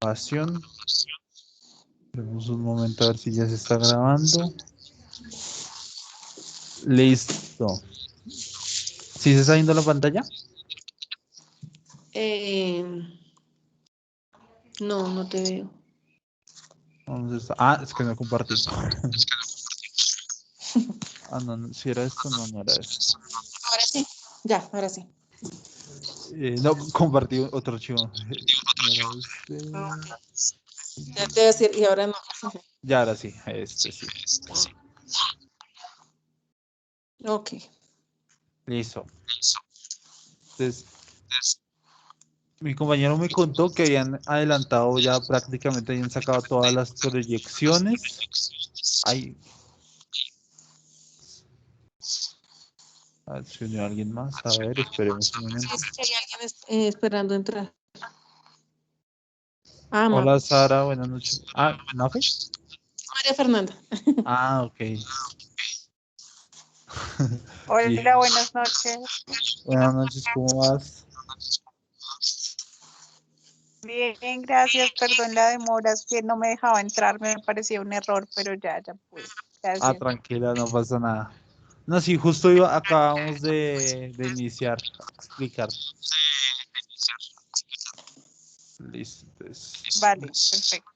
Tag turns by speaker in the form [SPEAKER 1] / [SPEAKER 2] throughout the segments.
[SPEAKER 1] Grabación. Esperemos un momento a ver si ya se está grabando. Listo. ¿Sí se está viendo la pantalla?
[SPEAKER 2] No, no te veo.
[SPEAKER 1] Es que no compartí. No, si era esto, no era esto.
[SPEAKER 2] Ahora sí. Ya, ahora sí.
[SPEAKER 1] No, compartí otro archivo.
[SPEAKER 2] Ya te voy a decir, y ahora no.
[SPEAKER 1] Ya, ahora sí, sí.
[SPEAKER 2] Ok.
[SPEAKER 1] Listo. Entonces, mi compañero me contó que habían adelantado ya prácticamente, habían sacado todas las proyecciones. A ver si unió alguien más. A ver, esperemos un momento.
[SPEAKER 2] Sí, hay alguien esperando entrar. Ah,
[SPEAKER 1] Hola, Sara, buenas noches. ¿Mafe?
[SPEAKER 2] María Fernanda.
[SPEAKER 1] Ok.
[SPEAKER 3] Hola, buenas noches.
[SPEAKER 1] Buenas noches, ¿cómo vas?
[SPEAKER 3] Bien, gracias. Perdón la demora, es que no me dejaba entrar, me parecía un error, pero ya pude. Gracias.
[SPEAKER 1] Tranquila, no pasa nada. No, sí, justo acabamos de iniciar a explicar. Listo.
[SPEAKER 3] Vale, perfecto.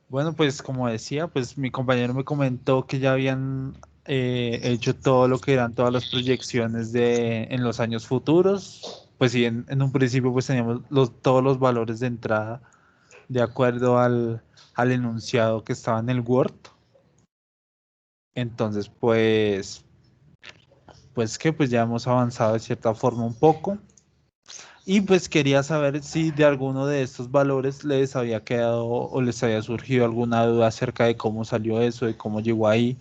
[SPEAKER 1] Bueno, pues como decía, pues mi compañero me comentó que ya habían hecho todo lo que eran todas las proyecciones en los años futuros. Pues sí, en un principio pues teníamos todos los valores de entrada de acuerdo al enunciado que estaba en el Word. Entonces, pues ya hemos avanzado de cierta forma un poco. Y pues quería saber si de alguno de estos valores les había quedado o les había surgido alguna duda acerca de cómo salió eso, de cómo llegó ahí.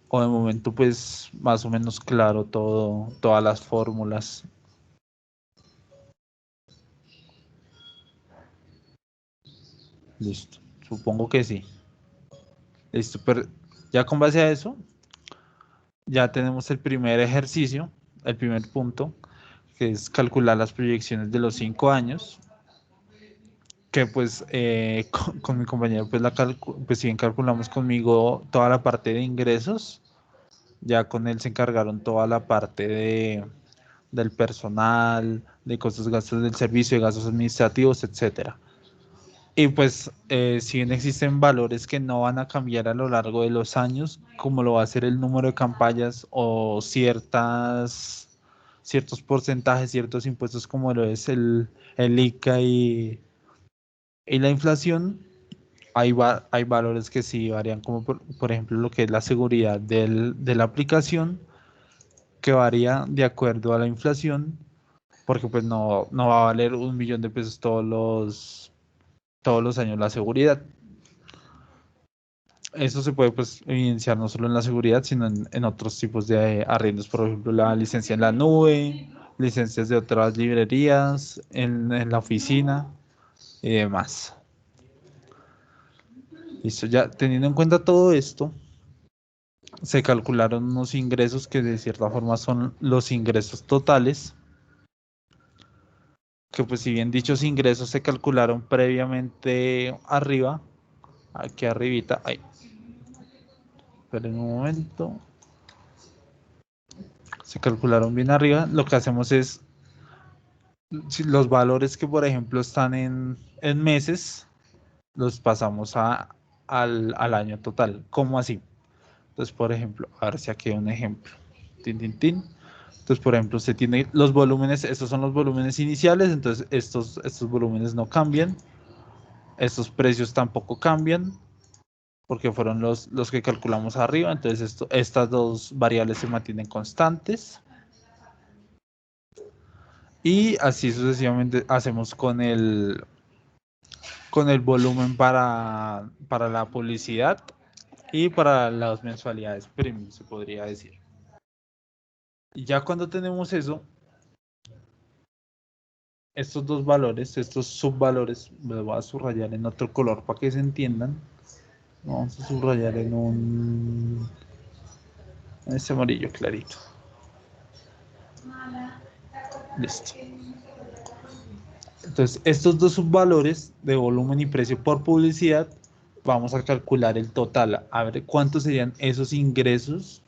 [SPEAKER 1] O de momento, pues más o menos claro todas las fórmulas. Listo, supongo que sí. Listo, pero ya con base a eso, ya tenemos el primer ejercicio, el primer punto, que es calcular las proyecciones de los 5 años. Que pues con mi compañero, pues si bien calculamos conmigo toda la parte de ingresos, ya con él se encargaron toda la parte del personal, de costos, gastos del servicio, de gastos administrativos, etcétera. Y pues si bien existen valores que no van a cambiar a lo largo de los años, como lo va a ser el número de campañas o ciertos porcentajes, ciertos impuestos como lo es el ICA y la inflación, hay valores que sí varían, como por ejemplo lo que es la seguridad de la aplicación, que varía de acuerdo a la inflación, porque pues no va a valer 1.000.000 de pesos todos los años la seguridad. Eso se puede pues evidenciar no solo en la seguridad, sino en otros tipos de arriendos, por ejemplo la licencia en la nube, licencias de otras librerías, en la oficina y demás. Listo, ya teniendo en cuenta todo esto, se calcularon unos ingresos que de cierta forma son los ingresos totales, que pues si bien dichos ingresos se calcularon previamente arriba, aquí arribita, esperen un momento, se calcularon bien arriba, lo que hacemos es, si los valores que por ejemplo están en meses, los pasamos al año total. ¿Cómo así? Entonces, por ejemplo, a ver si aquí hay un ejemplo. Entonces, por ejemplo, usted tiene los volúmenes, estos son los volúmenes iniciales, entonces estos volúmenes no cambian, estos precios tampoco cambian, porque fueron los que calculamos arriba, entonces estas dos variables se mantienen constantes. Y así sucesivamente hacemos con el volumen para la publicidad y para las mensualidades premium, se podría decir. Y ya cuando tenemos eso, estos dos valores, estos subvalores, los voy a subrayar en otro color para que se entiendan. Vamos a subrayar en este amarillo clarito. Listo. Entonces, estos dos subvalores de volumen y precio por publicidad, vamos a calcular el total. A ver cuántos serían esos ingresos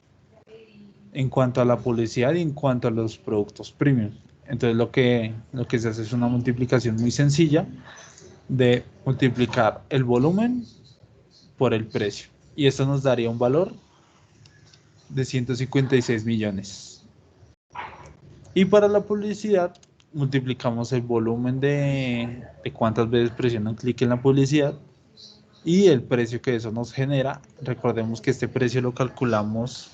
[SPEAKER 1] en cuanto a la publicidad y en cuanto a los productos premium. Entonces, lo que se hace es una multiplicación muy sencilla de multiplicar el volumen por el precio. Y esto nos daría un valor de 156 millones. Y para la publicidad, multiplicamos el volumen de cuántas veces presionan clic en la publicidad y el precio que eso nos genera. Recordemos que este precio lo calculamos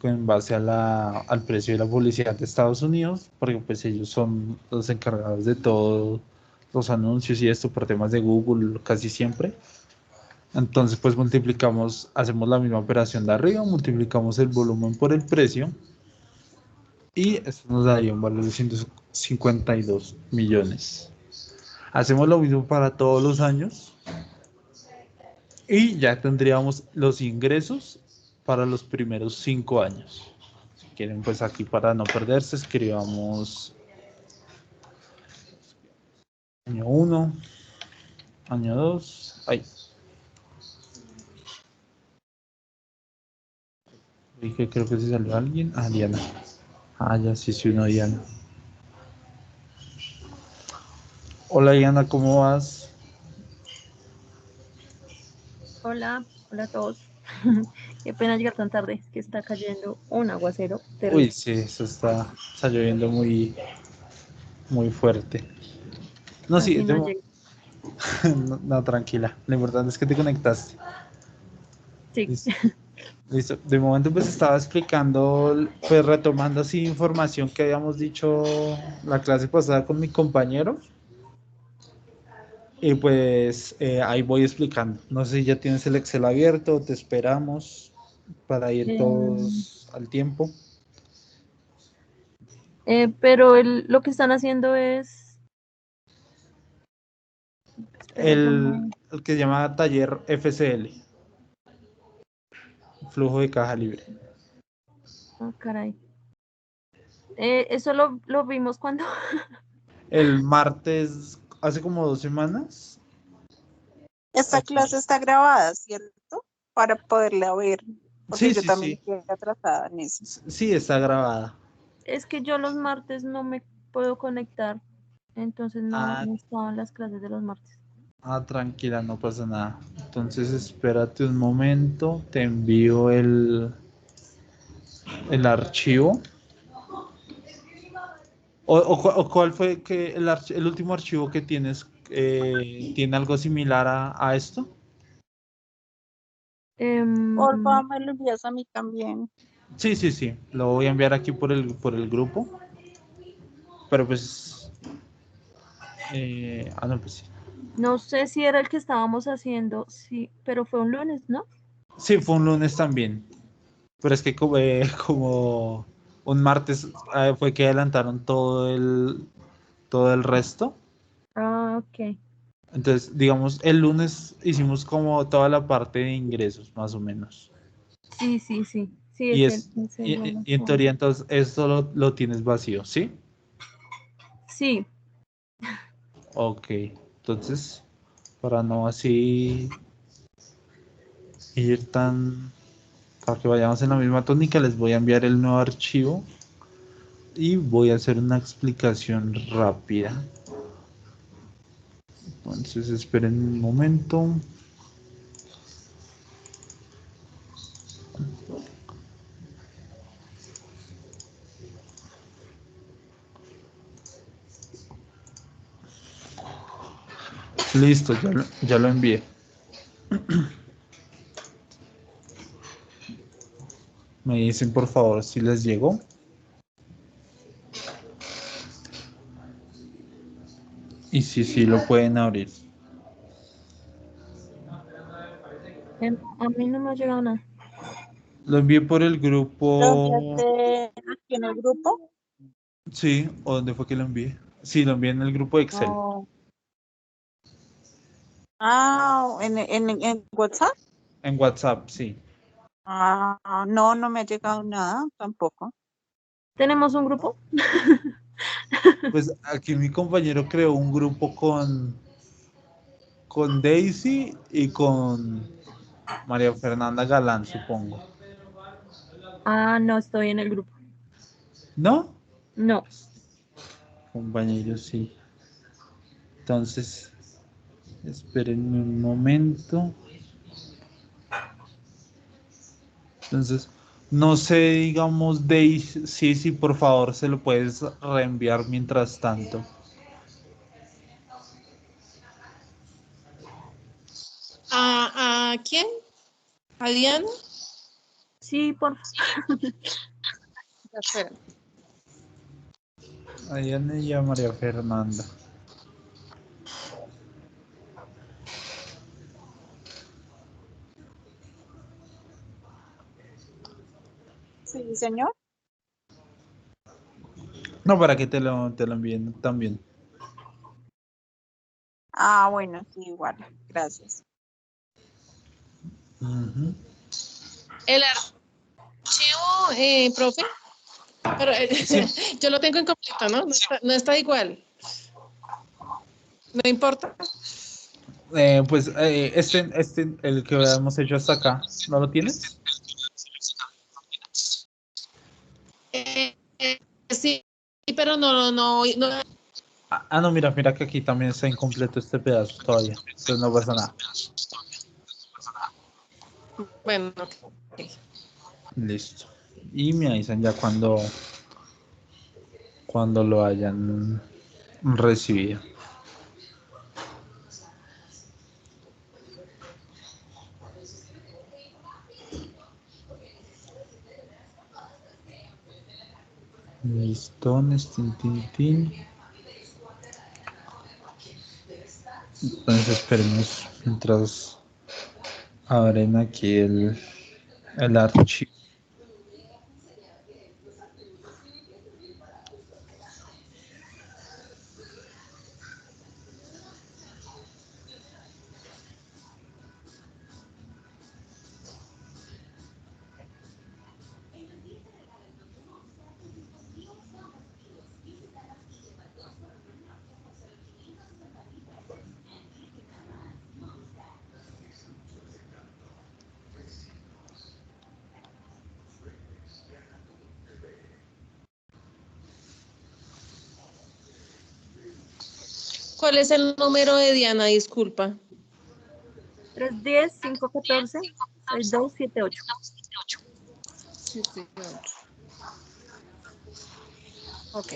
[SPEAKER 1] en base al precio de la publicidad de Estados Unidos, porque pues ellos son los encargados de todos los anuncios y esto por temas de Google casi siempre. Entonces pues hacemos la misma operación de arriba, multiplicamos el volumen por el precio y esto nos daría un valor de 152 millones. Hacemos lo mismo para todos los años y ya tendríamos los ingresos para los primeros 5 años. Si quieren, pues aquí para no perderse, escribamos año 1, año 2, ahí. Dije, creo que se salió alguien. Ah, Diana. Ah, ya sí, sí, uno, Diana. Hola, Diana, ¿cómo vas?
[SPEAKER 4] Hola, hola a todos. Qué pena llegar tan tarde, que está cayendo un aguacero
[SPEAKER 1] Uy,
[SPEAKER 4] terrible.
[SPEAKER 1] sí, eso está lloviendo muy, muy fuerte. No, sí,
[SPEAKER 4] Así no llega.
[SPEAKER 1] no, no, tranquila. Lo importante es que te conectaste.
[SPEAKER 4] Sí,
[SPEAKER 1] Listo. Listo. De momento pues estaba explicando, pues retomando así información que habíamos dicho la clase pasada con mi compañero. Y pues ahí voy explicando. No sé si ya tienes el Excel abierto, te esperamos para ir
[SPEAKER 4] em,
[SPEAKER 1] todos al tiempo.
[SPEAKER 4] pero lo que están haciendo es, espera,
[SPEAKER 1] El que se llama taller FCL, flujo de caja libre.
[SPEAKER 4] ah, caray. Eso lo vimos cuando,
[SPEAKER 1] El martes, hace como 2 semanas.
[SPEAKER 3] Esta clase está grabada, ¿cierto? Para poderla ver, porque
[SPEAKER 1] Sí,
[SPEAKER 3] yo
[SPEAKER 1] sí,
[SPEAKER 3] también
[SPEAKER 1] sí.
[SPEAKER 3] estoy atrasada en eso.
[SPEAKER 1] Sí, está grabada.
[SPEAKER 4] es que yo los martes no me puedo conectar, entonces no,
[SPEAKER 1] Ah,
[SPEAKER 4] no estaban las clases de los martes.
[SPEAKER 1] tranquila, no pasa nada. Entonces espérate un momento, te envío el archivo. O cuál fue que el último archivo que tienes tiene algo similar a esto?
[SPEAKER 3] Porfa, me lo envías a mí también.
[SPEAKER 1] Sí, sí, sí. Lo voy a enviar aquí por el grupo. Pero pues. No, pues sí.
[SPEAKER 4] No sé si era el que estábamos haciendo, sí, pero fue un lunes, ¿no?
[SPEAKER 1] Sí, fue un lunes también. Pero es que como un martes fue que adelantaron todo el resto.
[SPEAKER 4] Ah, ok.
[SPEAKER 1] Entonces, digamos, el lunes hicimos como toda la parte de ingresos, más o menos.
[SPEAKER 4] Sí, sí, sí. Sí,
[SPEAKER 1] Y,
[SPEAKER 4] ese,
[SPEAKER 1] es,
[SPEAKER 4] ese
[SPEAKER 1] y,
[SPEAKER 4] lo
[SPEAKER 1] y en
[SPEAKER 4] hacemos.
[SPEAKER 1] teoría, entonces, esto lo tienes vacío, ¿sí?
[SPEAKER 4] Sí,
[SPEAKER 1] Ok. Entonces, para no así ir tan. Para que vayamos en la misma tónica, les voy a enviar el nuevo archivo y voy a hacer una explicación rápida. Entonces, esperen un momento. Listo, ya lo envié. Me dicen por favor si les llegó. Y sí, lo pueden abrir.
[SPEAKER 4] a mí no me ha llegado nada.
[SPEAKER 1] Lo envié por el
[SPEAKER 3] ¿Lo
[SPEAKER 1] grupo.
[SPEAKER 3] enviaste aquí en el grupo?
[SPEAKER 1] Sí, ¿o dónde fue que lo envié? Sí, lo envié en el grupo de Excel.
[SPEAKER 3] No. ¿En WhatsApp?
[SPEAKER 1] En WhatsApp, sí.
[SPEAKER 3] No, no me ha llegado nada tampoco.
[SPEAKER 4] ¿Tenemos un grupo?
[SPEAKER 1] Pues aquí mi compañero creó un grupo con Daisy y con María Fernanda Galán, supongo.
[SPEAKER 4] Ah, no estoy en el grupo.
[SPEAKER 1] ¿No?
[SPEAKER 4] No.
[SPEAKER 1] Compañeros, sí. Entonces, espérenme un momento. Entonces, no sé, digamos, Daisy, sí, por favor, se lo puedes reenviar mientras tanto.
[SPEAKER 2] ¿A quién? ¿A Diana?
[SPEAKER 4] Sí, por
[SPEAKER 2] Espera.
[SPEAKER 1] A Diana y a María Fernanda.
[SPEAKER 3] Sí, señor.
[SPEAKER 1] No, para que te lo envíen también.
[SPEAKER 3] Bueno, sí, igual. Gracias.
[SPEAKER 1] Ujú.
[SPEAKER 2] El archivo, profe, pero
[SPEAKER 1] Sí.
[SPEAKER 2] yo lo tengo incompleto, ¿no? No está igual. No importa.
[SPEAKER 1] El que hemos hecho hasta acá, ¿no lo tienes?
[SPEAKER 2] Sí, pero no.
[SPEAKER 1] No, mira que aquí también está incompleto este pedazo todavía. Entonces no pasa nada.
[SPEAKER 2] Bueno, ok.
[SPEAKER 1] Listo. Y me avisan ya cuando lo hayan recibido. Listo, tin, tin, tin. Entonces esperemos mientras abren aquí el archivo.
[SPEAKER 2] ¿Cuál es el número de Diana? Disculpa.
[SPEAKER 4] 310-514-6278.
[SPEAKER 2] 78. Ok.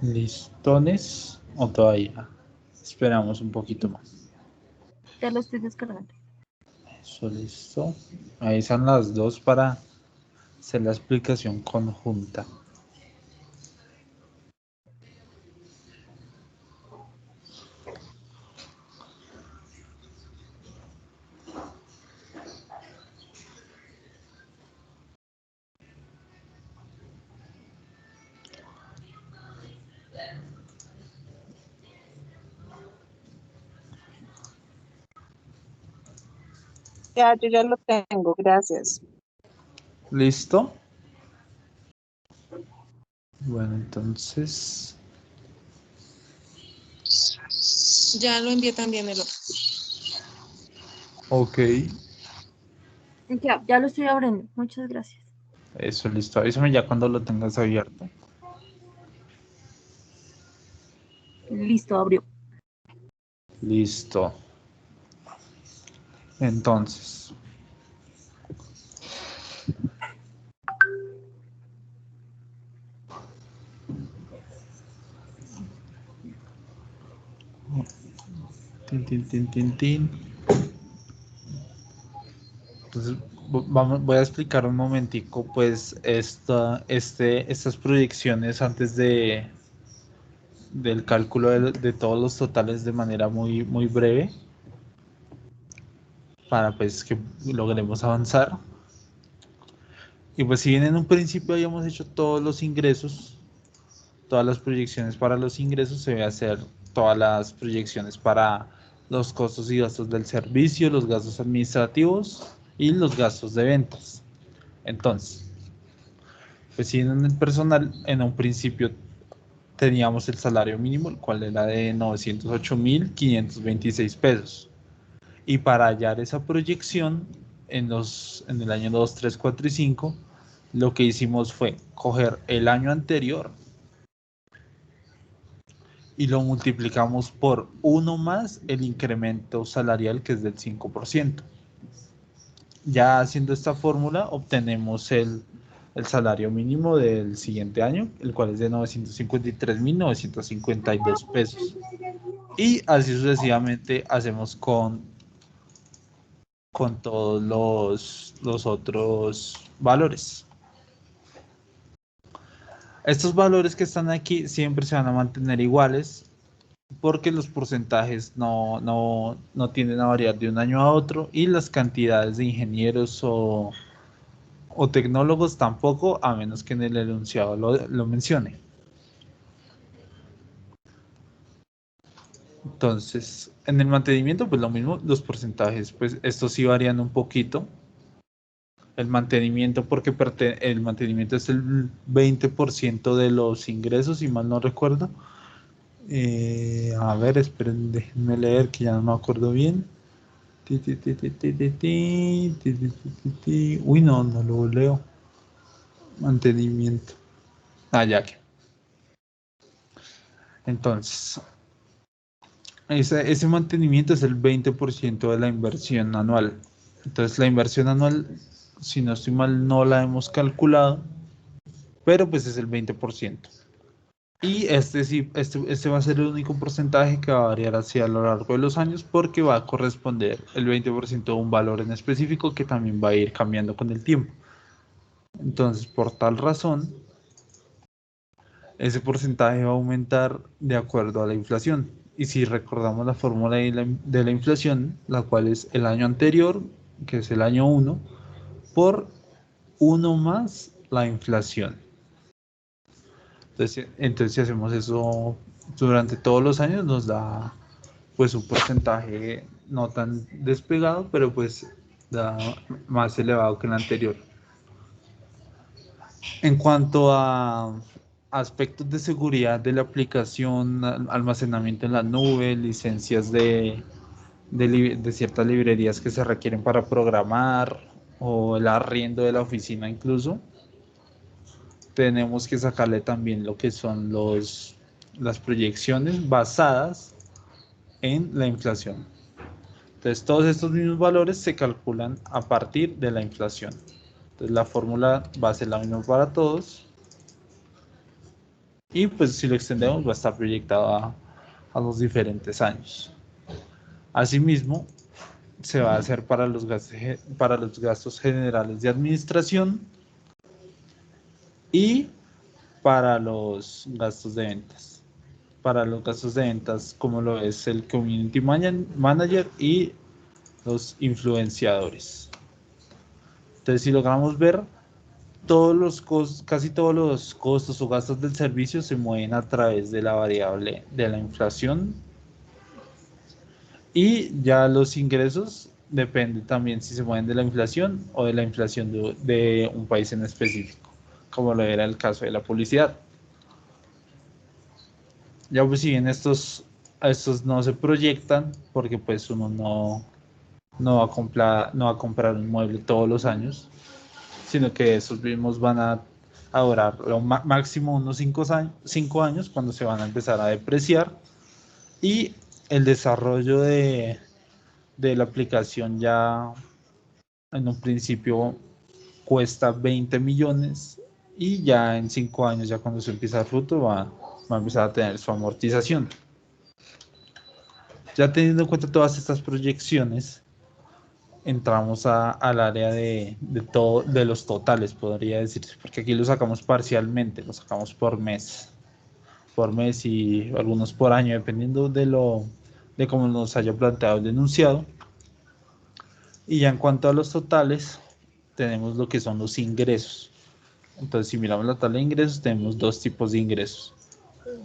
[SPEAKER 1] ¿Listones o todavía? Esperamos un poquito más.
[SPEAKER 4] Ya lo estoy descargando.
[SPEAKER 1] Eso listo. Ahí están las dos para hacer la explicación conjunta.
[SPEAKER 3] Yo ya lo tengo, gracias.
[SPEAKER 1] ¿Listo? Bueno, entonces,
[SPEAKER 2] Ya lo envié también el otro.
[SPEAKER 1] ok,
[SPEAKER 4] Ya lo estoy abriendo. Muchas gracias.
[SPEAKER 1] eso listo. Avísame ya cuando lo tengas abierto.
[SPEAKER 4] Listo, abrió.
[SPEAKER 1] Listo. Entonces, tin, tin, tin, tin, tin. Entonces, voy a explicar un momentico, pues, estas proyecciones antes del cálculo de todos los totales de manera muy, muy breve, para pues que logremos avanzar. Y pues si bien en un principio habíamos hecho todos los ingresos, todas las proyecciones para los ingresos, se debe hacer todas las proyecciones para los costos y gastos del servicio, los gastos administrativos y los gastos de ventas. Entonces, pues si en el personal en un principio teníamos el salario mínimo, el cual era de 908.526 pesos. Y para hallar esa proyección en el año 2, 3, 4 y 5, lo que hicimos fue coger el año anterior y lo multiplicamos por uno más el incremento salarial, que es del 5%. Ya haciendo esta fórmula obtenemos el salario mínimo del siguiente año, el cual es de 953.952 pesos. Y así sucesivamente hacemos con todos los otros valores. Estos valores que están aquí siempre se van a mantener iguales porque los porcentajes no tienden a variar de un año a otro y las cantidades de ingenieros o tecnólogos tampoco, a menos que en el enunciado lo mencione. Entonces, en el mantenimiento, pues lo mismo, los porcentajes, pues estos sí varían un poquito. El mantenimiento, porque el mantenimiento es el 20% de los ingresos, si mal no recuerdo. A ver, esperen, déjenme leer que ya no me acuerdo bien. Uy, no lo leo. Mantenimiento. Ya que. Entonces, ese mantenimiento es el 20% de la inversión anual. Entonces, la inversión anual, si no estoy mal, no la hemos calculado, pero pues es el 20%. Y este va a ser el único porcentaje que va a variar así a lo largo de los años porque va a corresponder el 20% a un valor en específico que también va a ir cambiando con el tiempo. Entonces, por tal razón, ese porcentaje va a aumentar de acuerdo a la inflación. Y si recordamos la fórmula de la inflación, la cual es el año anterior, que es el año 1, por 1 más la inflación. Entonces si hacemos eso durante todos los años, nos da pues un porcentaje no tan despegado, pero pues da más elevado que el anterior. En cuanto a aspectos de seguridad de la aplicación, almacenamiento en la nube, licencias de ciertas librerías que se requieren para programar o el arriendo de la oficina incluso, tenemos que sacarle también lo que son las proyecciones basadas en la inflación. Entonces, todos estos mismos valores se calculan a partir de la inflación. Entonces, la fórmula va a ser la misma para todos. Y pues si lo extendemos va a estar proyectado a los diferentes años. Asimismo, se va a hacer para los gastos generales de administración y para los gastos de ventas. Para los gastos de ventas, como lo es el Community Manager y los influenciadores. Entonces, si logramos ver, casi todos los costos o gastos del servicio se mueven a través de la variable de la inflación. Y ya los ingresos depende también si se mueven de la inflación o de la inflación de un país en específico, como lo era el caso de la publicidad. Ya pues si bien estos no se proyectan, porque pues uno no va a comprar un mueble todos los años, sino que esos mismos van a durar lo máximo unos 5 años cuando se van a empezar a depreciar, y el desarrollo de la aplicación ya en un principio cuesta 20 millones, y ya en 5 años, ya cuando se empieza el fruto, va a empezar a tener su amortización. Ya teniendo en cuenta todas estas proyecciones, entramos al área de los totales, podría decirse, porque aquí lo sacamos parcialmente, lo sacamos por mes y algunos por año, dependiendo de cómo nos haya planteado el enunciado. Y ya en cuanto a los totales, tenemos lo que son los ingresos. Entonces, si miramos la tabla de ingresos, tenemos dos tipos de ingresos.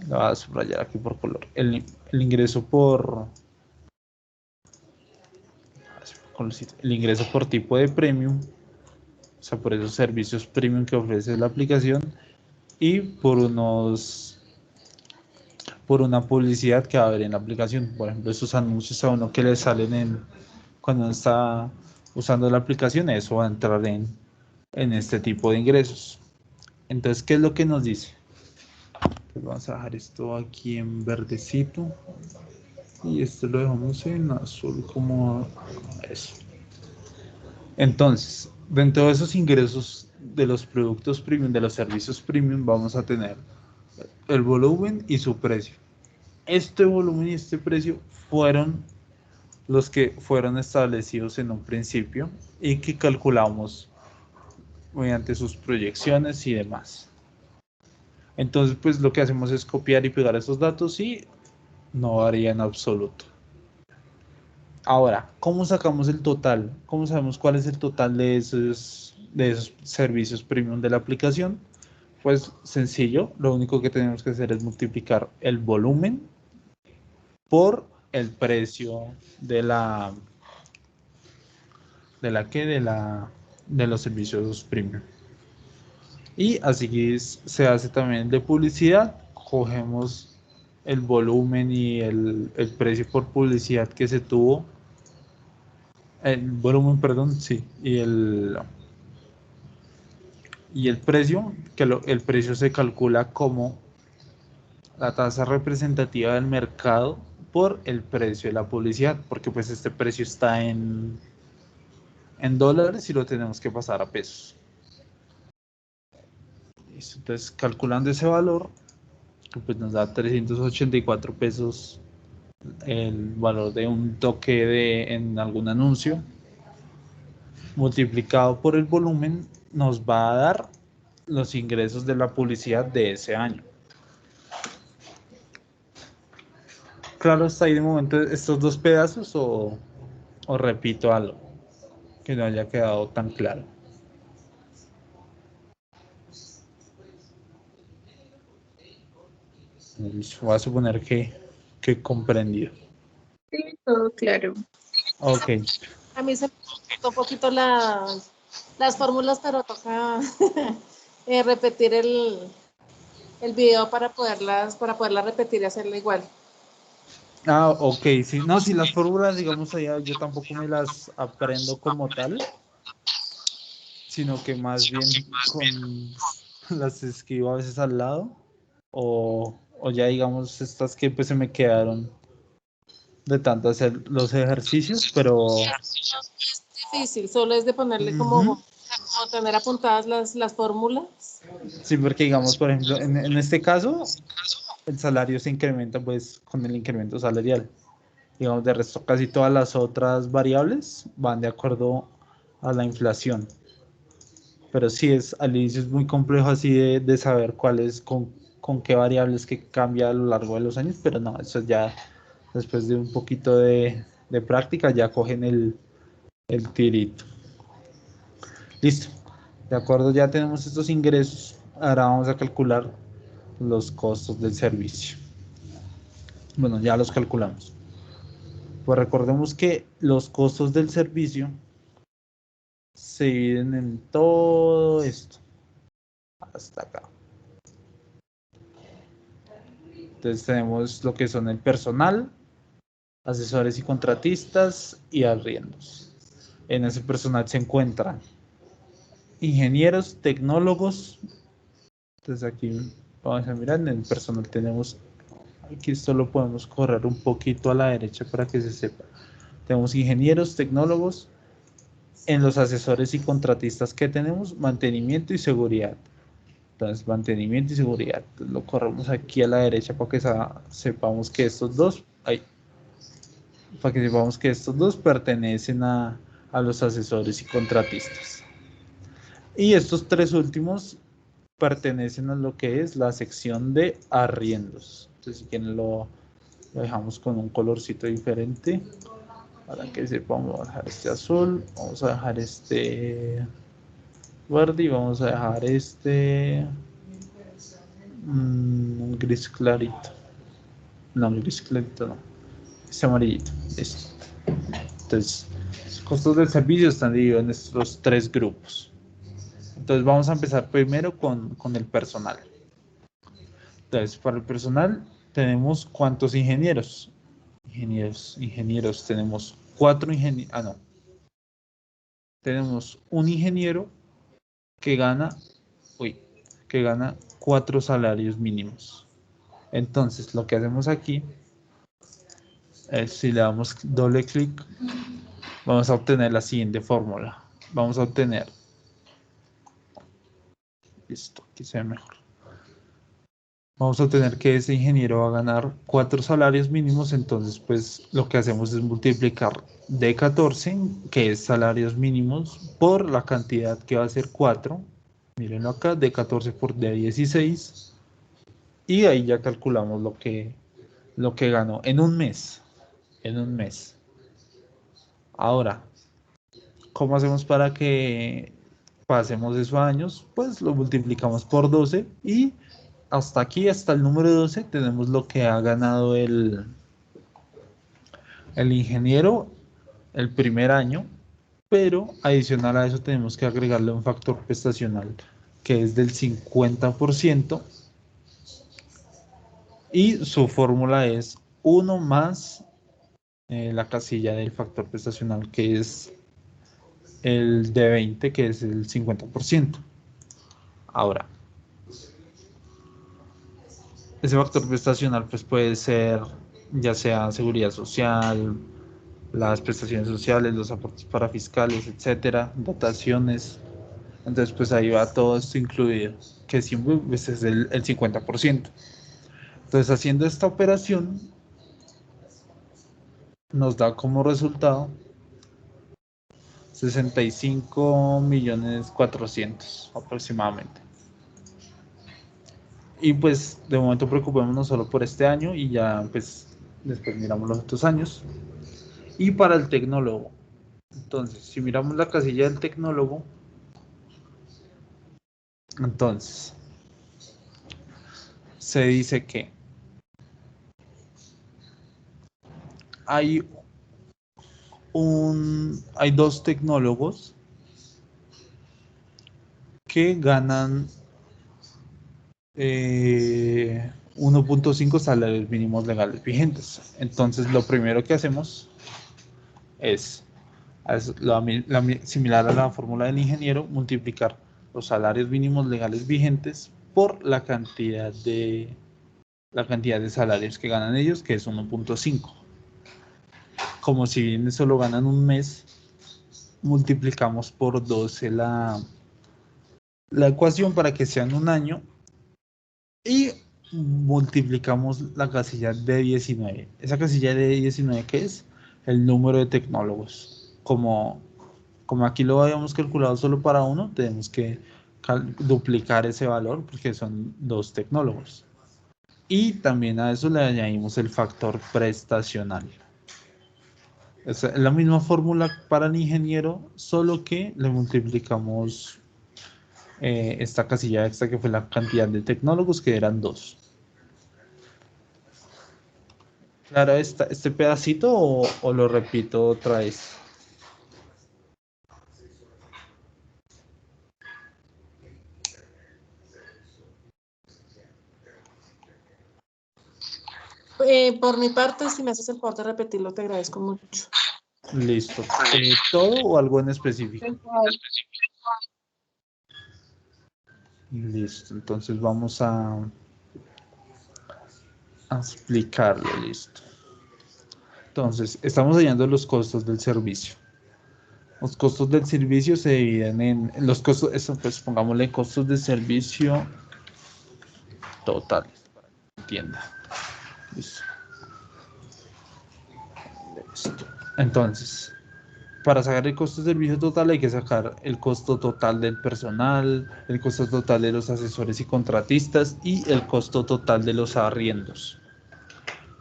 [SPEAKER 1] Lo voy a subrayar aquí por color. El ingreso el ingreso por tipo de premium, o sea, por esos servicios premium que ofrece la aplicación, y por una publicidad que va a haber en la aplicación. Por ejemplo, esos anuncios a uno que le salen cuando uno está usando la aplicación, eso va a entrar en este tipo de ingresos. Entonces, ¿qué es lo que nos dice? Pues vamos a dejar esto aquí en verdecito y esto lo dejamos en azul como eso. Entonces, dentro de esos ingresos de los productos premium, de los servicios premium, vamos a tener el volumen y su precio. Este volumen y este precio fueron los que fueron establecidos en un principio y que calculamos mediante sus proyecciones y demás. Entonces, pues lo que hacemos es copiar y pegar esos datos y no varía en absoluto. Ahora, ¿cómo sacamos el total? ¿Cómo sabemos cuál es el total de esos servicios premium de la aplicación? Pues sencillo, lo único que tenemos que hacer es multiplicar el volumen por el precio de los servicios premium. Y así se hace también de publicidad. Cogemos el volumen y el precio por publicidad que se tuvo. El volumen, perdón, sí. Y el precio, el precio se calcula como la tasa representativa del mercado por el precio de la publicidad, porque pues este precio está en dólares y lo tenemos que pasar a pesos. Entonces, calculando ese valor, pues nos da 384 pesos el valor de un toque en algún anuncio, multiplicado por el volumen, nos va a dar los ingresos de la publicidad de ese año. Claro, está ahí de momento estos dos pedazos, o repito algo que no haya quedado tan claro. Voy a suponer que he comprendido.
[SPEAKER 3] Sí, todo claro.
[SPEAKER 1] Ok.
[SPEAKER 2] A mí se me complicó un poquito las fórmulas, pero toca repetir el video para poderlas repetir y hacerla igual.
[SPEAKER 1] Ah, ok, sí. No, si las fórmulas, digamos, allá yo tampoco me las aprendo como tal, sino que más bien las escribo a veces al lado, o ya digamos estas que pues se me quedaron de tanto hacer los ejercicios, pero
[SPEAKER 2] Difícil, solo es de ponerle como tener apuntadas las fórmulas.
[SPEAKER 1] sí, porque digamos, por ejemplo, en este caso, el salario se incrementa pues con el incremento salarial. Digamos, de resto, casi todas las otras variables van de acuerdo a la inflación. Pero sí, al inicio es muy complejo así de saber con qué variables que cambia a lo largo de los años, pero no, eso ya después de un poquito de práctica ya cogen el tirito. Listo. De acuerdo, ya tenemos estos ingresos. Ahora vamos a calcular los costos del servicio. Bueno, ya los calculamos. Pues recordemos que los costos del servicio se dividen en todo esto, hasta acá. Entonces tenemos lo que son el personal, asesores y contratistas y arriendos. En ese personal se encuentran ingenieros, tecnólogos. Entonces aquí vamos a mirar, en el personal tenemos, aquí esto lo podemos correr un poquito a la derecha para que se sepa. Tenemos ingenieros, tecnólogos. En los asesores y contratistas que tenemos, mantenimiento y seguridad. Entonces, mantenimiento y seguridad. Entonces, lo corremos aquí a la derecha para que sepamos que estos dos, pertenecen a los asesores y contratistas. Y estos tres últimos pertenecen a lo que es la sección de arriendos. Entonces, si quieren lo dejamos con un colorcito diferente para que sepamos. Vamos a dejar este azul, vamos a dejar este verde y vamos a dejar este un gris clarito. No, gris clarito no. Este amarillito. Listo. Entonces, los costos del servicio están divididos en estos tres grupos. Entonces, vamos a empezar primero con el personal. Entonces, para el personal tenemos ¿cuántos ingenieros? Ingenieros, tenemos 4 ingenieros. No. Tenemos un ingeniero que gana 4 salarios mínimos. Entonces, lo que hacemos aquí es, si le damos doble clic, vamos a obtener la siguiente fórmula. Vamos a obtener, listo, aquí se ve mejor. Vamos a obtener que ese ingeniero va a ganar 4 salarios mínimos, entonces pues lo que hacemos es multiplicar D14, que es salarios mínimos, por la cantidad que va a ser 4. Mírenlo acá, D14 por D16. Y ahí ya calculamos lo que ganó en un mes. Ahora, ¿cómo hacemos para que pasemos eso a años? Pues lo multiplicamos por 12 y hasta aquí, hasta el número 12, tenemos lo que ha ganado el ingeniero el primer año, pero adicional a eso tenemos que agregarle un factor prestacional que es del 50% y su fórmula es 1 más la casilla del factor prestacional, que es el de 20, que es el 50%. Ahora, ese factor prestacional pues puede ser ya sea seguridad social, las prestaciones sociales, los aportes para fiscales, etcétera, dotaciones. Entonces pues ahí va todo esto incluido, que siempre pues, es el 50%. Entonces haciendo esta operación nos da como resultado 65.400.000 aproximadamente. Y pues de momento preocupémonos solo por este año y ya pues después miramos los otros años. Y para el tecnólogo, entonces si miramos la casilla del tecnólogo, entonces se dice que hay 2 tecnólogos que ganan 1.5 salarios mínimos legales vigentes. Entonces lo primero que hacemos es similar a la fórmula del ingeniero, multiplicar los salarios mínimos legales vigentes por la cantidad de salarios que ganan ellos, que es 1.5. Como si bien solo ganan un mes, multiplicamos por 12 la ecuación para que sean un año y multiplicamos la casilla de 19. Esa casilla de 19, ¿qué es? El número de tecnólogos. Como aquí lo habíamos calculado solo para uno, tenemos que duplicar ese valor porque son 2 tecnólogos. Y también a eso le añadimos el factor prestacional. Es la misma fórmula para el ingeniero, solo que le multiplicamos esta casilla extra que fue la cantidad de tecnólogos, que eran 2. Claro, este pedacito o lo repito otra vez.
[SPEAKER 2] Por mi parte, si me haces el favor de repetirlo, te agradezco mucho.
[SPEAKER 1] Listo. ¿Todo o algo en específico? Listo. Entonces vamos a explicarlo. Listo. Entonces, estamos hallando los costos del servicio. Los costos del servicio se dividen en los costos, pues pongámosle costos de servicio totales, para que entienda. Listo. Listo. Entonces, para sacar el costo de servicio total hay que sacar el costo total del personal, el costo total de los asesores y contratistas y el costo total de los arriendos.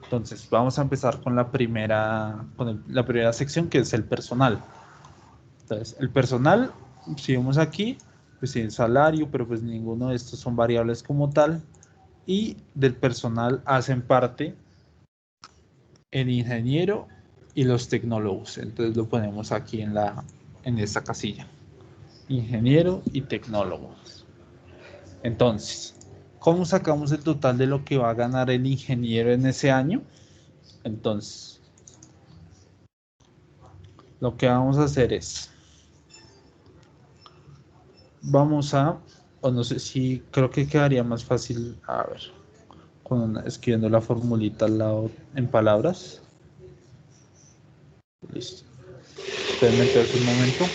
[SPEAKER 1] Entonces, vamos a empezar con la primera sección, que es el personal. Entonces, el personal, si vemos aquí, pues tiene salario, pero pues ninguno de estos son variables como tal. Y del personal hacen parte el ingeniero y los tecnólogos. Entonces lo ponemos aquí en esta casilla. Ingeniero y tecnólogos. Entonces, ¿cómo sacamos el total de lo que va a ganar el ingeniero en ese año? Entonces, lo que vamos a hacer es, o no sé si, creo que quedaría más fácil, a ver, escribiendo la formulita al lado en palabras. Listo. Espérenme un momento.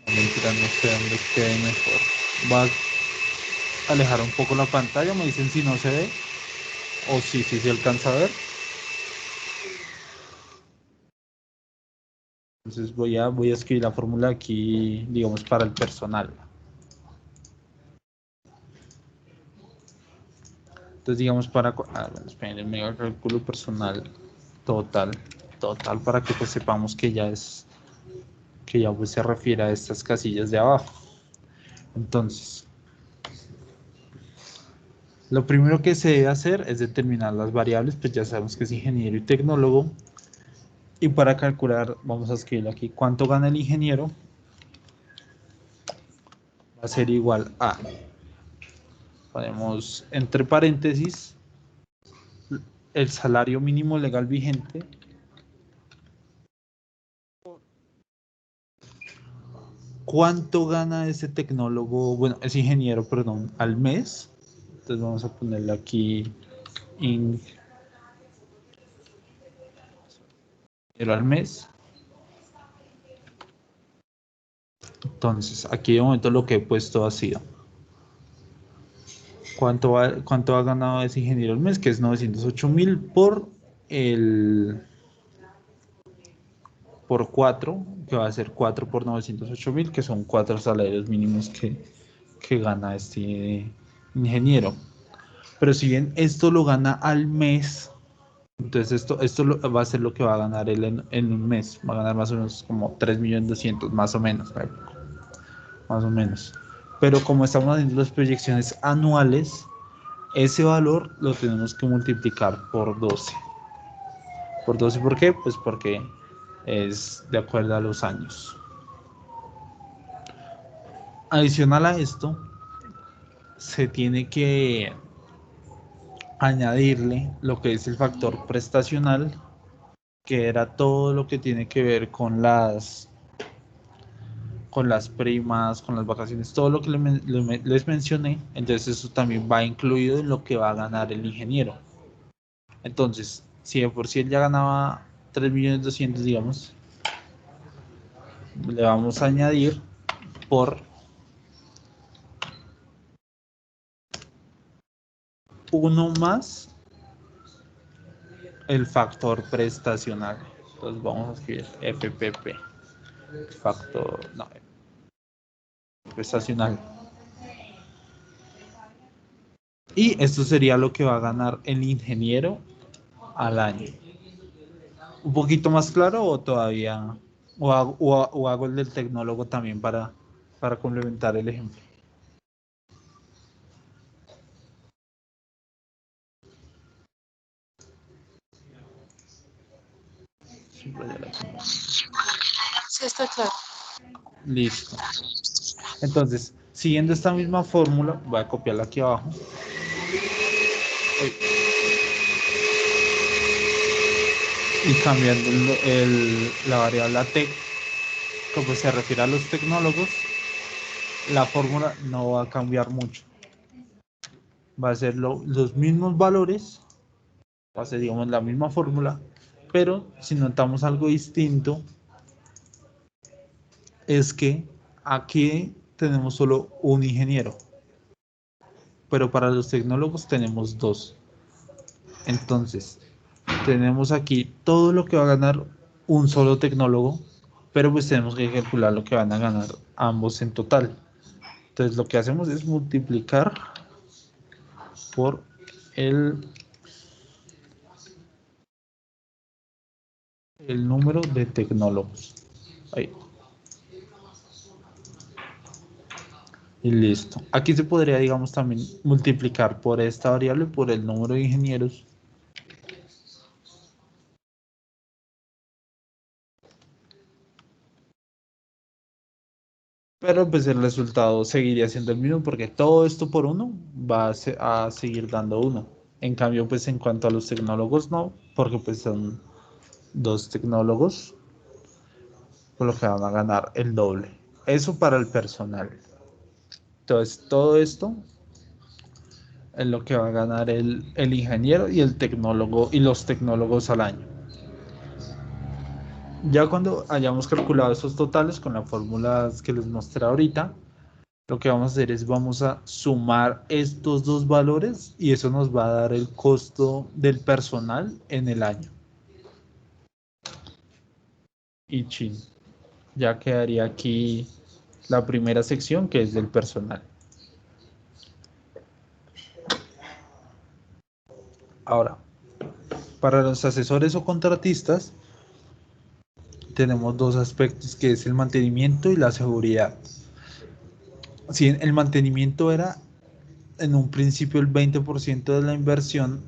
[SPEAKER 1] Mentira, no sé dónde quede mejor. Va a alejar un poco la pantalla, me dicen si no se ve o si se alcanza a ver. Entonces voy a escribir la fórmula aquí, digamos, para el personal. Entonces, digamos, bueno, esperen, mega cálculo personal total, para que pues sepamos que ya pues se refiere a estas casillas de abajo. Entonces, lo primero que se debe hacer es determinar las variables, pues ya sabemos que es ingeniero y tecnólogo. Y para calcular, vamos a escribir aquí cuánto gana el ingeniero. Va a ser igual a, ponemos entre paréntesis, el salario mínimo legal vigente cuánto gana ese tecnólogo, bueno, ese ingeniero, perdón, al mes. Entonces vamos a ponerle aquí ingeniero al mes. Entonces, aquí de momento lo que he puesto ha sido cuánto ha ganado ese ingeniero al mes, que es 908,000 por 4, que va a ser 4 por 908,000, que son 4 salarios mínimos que gana este ingeniero. Pero si bien esto lo gana al mes, entonces esto va a ser lo que va a ganar él en un mes. Va a ganar más o menos como 3.200.000, más o menos. Más o menos. Pero como estamos haciendo las proyecciones anuales, ese valor lo tenemos que multiplicar por 12. ¿Por 12 por qué? Pues porque es de acuerdo a los años. Adicional a esto, se tiene que añadirle lo que es el factor prestacional, que era todo lo que tiene que ver con las primas, con las vacaciones, todo lo que les mencioné. Entonces eso también va incluido en lo que va a ganar el ingeniero. Entonces, si de por sí él ya ganaba 3.200.000, digamos, le vamos a añadir por 1 más el factor prestacional. Entonces vamos a escribir FPP, factor, no, prestacional. Y esto sería lo que va a ganar el ingeniero al año. ¿Un poquito más claro o todavía? ¿O hago el del tecnólogo también para complementar el ejemplo?
[SPEAKER 2] Sí, está claro.
[SPEAKER 1] Listo. Entonces, siguiendo esta misma fórmula, voy a copiarla aquí abajo. Y cambiando la variable a tech, que pues se refiere a los tecnólogos, la fórmula no va a cambiar mucho. Va a ser los mismos valores, va a ser, digamos, la misma fórmula, pero si notamos algo distinto, es que aquí tenemos solo un ingeniero, pero para los tecnólogos tenemos dos. Entonces, tenemos aquí todo lo que va a ganar un solo tecnólogo, pero pues tenemos que calcular lo que van a ganar ambos en total. Entonces, lo que hacemos es multiplicar por el número de tecnólogos. Ahí. Y listo. Aquí se podría, digamos, también multiplicar por esta variable por el número de ingenieros. Pero pues el resultado seguiría siendo el mismo porque todo esto por 1 va a seguir dando 1. En cambio, pues en cuanto a los tecnólogos no, porque pues son 2 tecnólogos, por lo que van a ganar el doble. Eso para el personal. Entonces, todo esto es lo que va a ganar el ingeniero y el tecnólogo y los tecnólogos al año. Ya cuando hayamos calculado esos totales con las fórmulas que les mostré ahorita, lo que vamos a hacer es vamos a sumar estos dos valores y eso nos va a dar el costo del personal en el año. Y chin, ya quedaría aquí la primera sección que es del personal. Ahora, para los asesores o contratistas, tenemos dos aspectos que es el mantenimiento y la seguridad. Si el mantenimiento era en un principio el 20% de la inversión,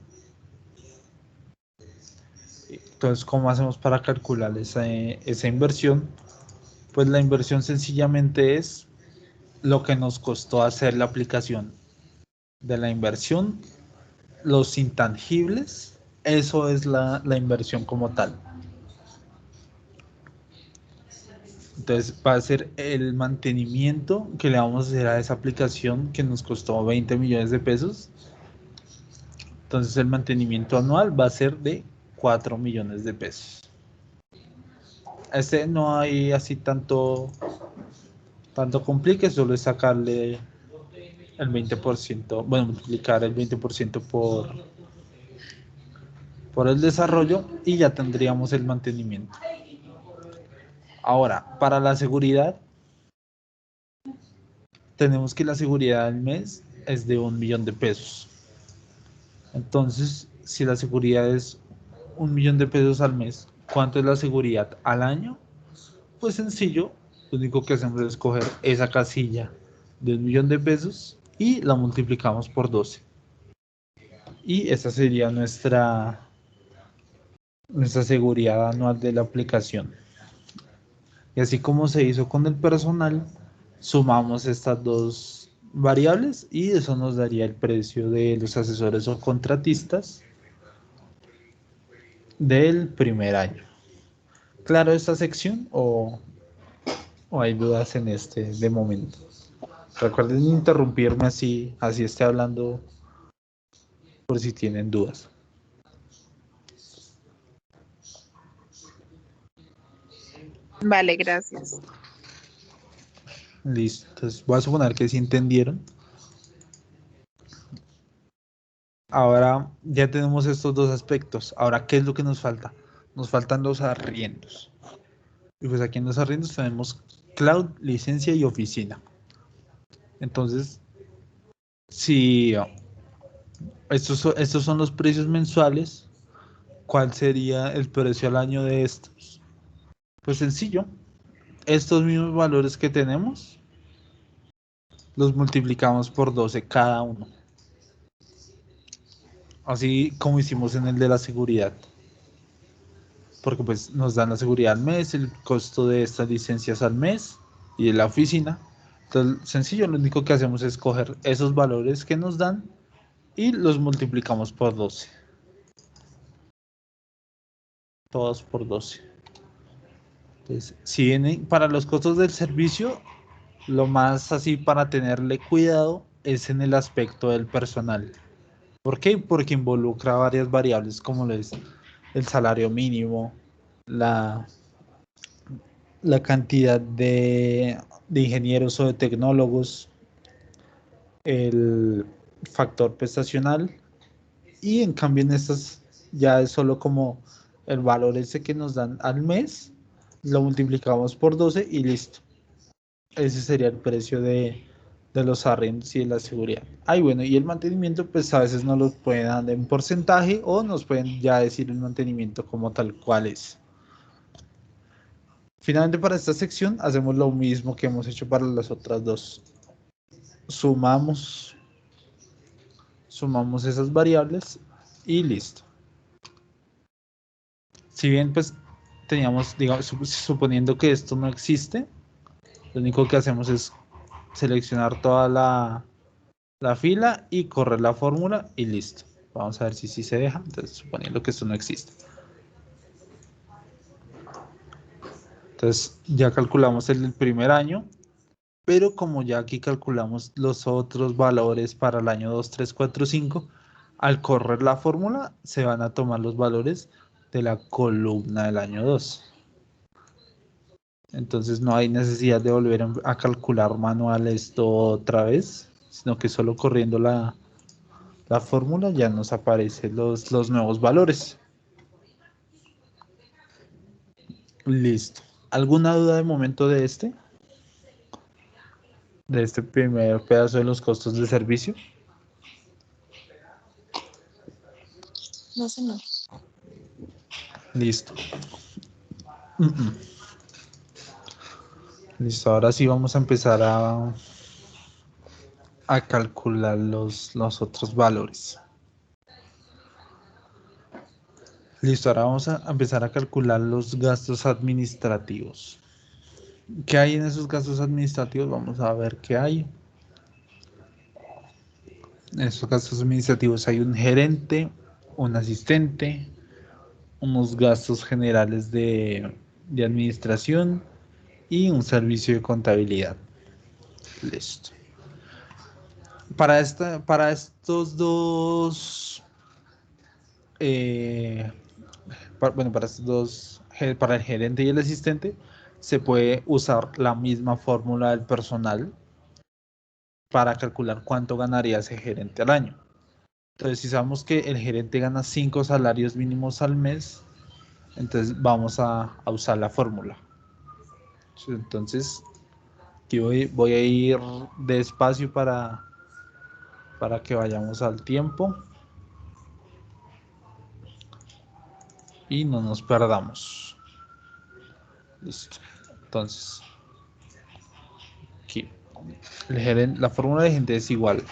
[SPEAKER 1] entonces ¿cómo hacemos para calcular esa inversión? Pues la inversión sencillamente es lo que nos costó hacer la aplicación de la inversión, los intangibles, eso es la inversión como tal. Entonces va a ser el mantenimiento que le vamos a hacer a esa aplicación que nos costó 20 millones de pesos. Entonces el mantenimiento anual va a ser de 4 millones de pesos. No hay así tanto complique, solo es sacarle el 20%, bueno, multiplicar el 20% por el desarrollo y ya tendríamos el mantenimiento. Ahora, para la seguridad, tenemos que la seguridad al mes es de 1 millón de pesos. Entonces, si la seguridad es 1 millón de pesos al mes, ¿cuánto es la seguridad al año? Pues sencillo, lo único que hacemos es coger esa casilla de 1 millón de pesos y la multiplicamos por 12. Y esa sería nuestra seguridad anual de la aplicación. Y así como se hizo con el personal, sumamos estas dos variables y eso nos daría el precio de los asesores o contratistas del primer año. ¿Claro esta sección o hay dudas en de momento? Recuerden interrumpirme así esté hablando por si tienen dudas.
[SPEAKER 3] Vale, gracias.
[SPEAKER 1] Listo, entonces voy a suponer que sí entendieron. Ahora ya tenemos estos dos aspectos. Ahora, ¿qué es lo que nos falta? Nos faltan los arriendos. Y pues aquí en los arriendos tenemos cloud, licencia y oficina. Entonces, si estos son los precios mensuales, ¿cuál sería el precio al año de estos? Pues sencillo. Estos mismos valores que tenemos, los multiplicamos por 12 cada uno. Así como hicimos en el de la seguridad. Porque pues nos dan la seguridad al mes, el costo de estas licencias al mes y de la oficina. Entonces, sencillo, lo único que hacemos es coger esos valores que nos dan y los multiplicamos por 12. Todos por 12. Entonces, si vienen para los costos del servicio, lo más así para tenerle cuidado es en el aspecto del personal. ¿Por qué? Porque involucra varias variables como lo es el salario mínimo, la, la cantidad de ingenieros o de tecnólogos, el factor prestacional, y en cambio en estas ya es solo como el valor ese que nos dan al mes, lo multiplicamos por 12 y listo. Ese sería el precio de los arriendos y de la seguridad. Ay, bueno, y el mantenimiento, pues a veces nos lo pueden dar en porcentaje o nos pueden ya decir el mantenimiento como tal cual es. Finalmente, para esta sección hacemos lo mismo que hemos hecho para las otras dos. Sumamos esas variables y listo. Si bien pues teníamos, digamos, suponiendo que esto no existe, lo único que hacemos es seleccionar toda la fila y correr la fórmula y listo. Vamos a ver si sí se deja. Entonces, suponiendo que esto no existe. Entonces, ya calculamos el del primer año, pero como ya aquí calculamos los otros valores para el año 2, 3, 4, 5, al correr la fórmula se van a tomar los valores de la columna del año 2. Entonces no hay necesidad de volver a calcular manual esto otra vez, sino que solo corriendo la fórmula ya nos aparecen los nuevos valores. Listo. ¿Alguna duda de momento de este? De este primer pedazo de los costos de servicio.
[SPEAKER 3] No, señor.
[SPEAKER 1] Listo. Listo, ahora sí vamos a empezar a calcular los otros valores. Listo, ahora vamos a empezar a calcular los gastos administrativos. ¿Qué hay en esos gastos administrativos? Vamos a ver qué hay. En esos gastos administrativos hay un gerente, un asistente, unos gastos generales de administración y un servicio de contabilidad. Listo. Para estos dos, para estos dos, para el gerente y el asistente, se puede usar la misma fórmula del personal para calcular cuánto ganaría ese gerente al año. Entonces, si sabemos que el gerente gana 5 salarios mínimos al mes, entonces vamos a usar la fórmula. Entonces, aquí voy a ir despacio para que vayamos al tiempo y no nos perdamos. Listo. Entonces, aquí la fórmula de gerente es igual.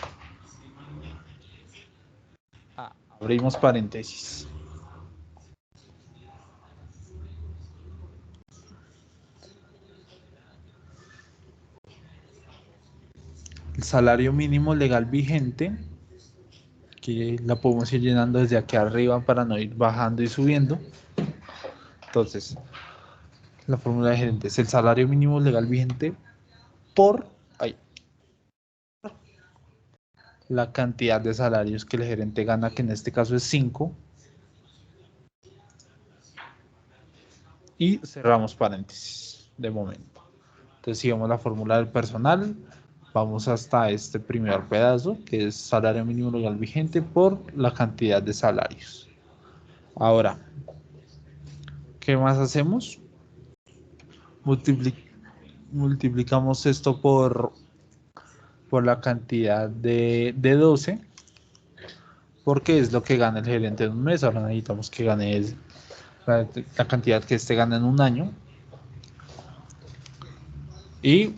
[SPEAKER 1] Abrimos paréntesis. El salario mínimo legal vigente, que la podemos ir llenando desde aquí arriba para no ir bajando y subiendo. Entonces, la fórmula de gerente es el salario mínimo legal vigente por la cantidad de salarios que el gerente gana, que en este caso es 5. Y cerramos paréntesis de momento. Entonces, sigamos la fórmula del personal. Vamos hasta este primer pedazo, que es salario mínimo legal vigente por la cantidad de salarios. Ahora, ¿qué más hacemos? Multiplicamos esto por la cantidad de 12, porque es lo que gana el gerente en un mes. Ahora necesitamos que gane la cantidad que este gana en un año. Y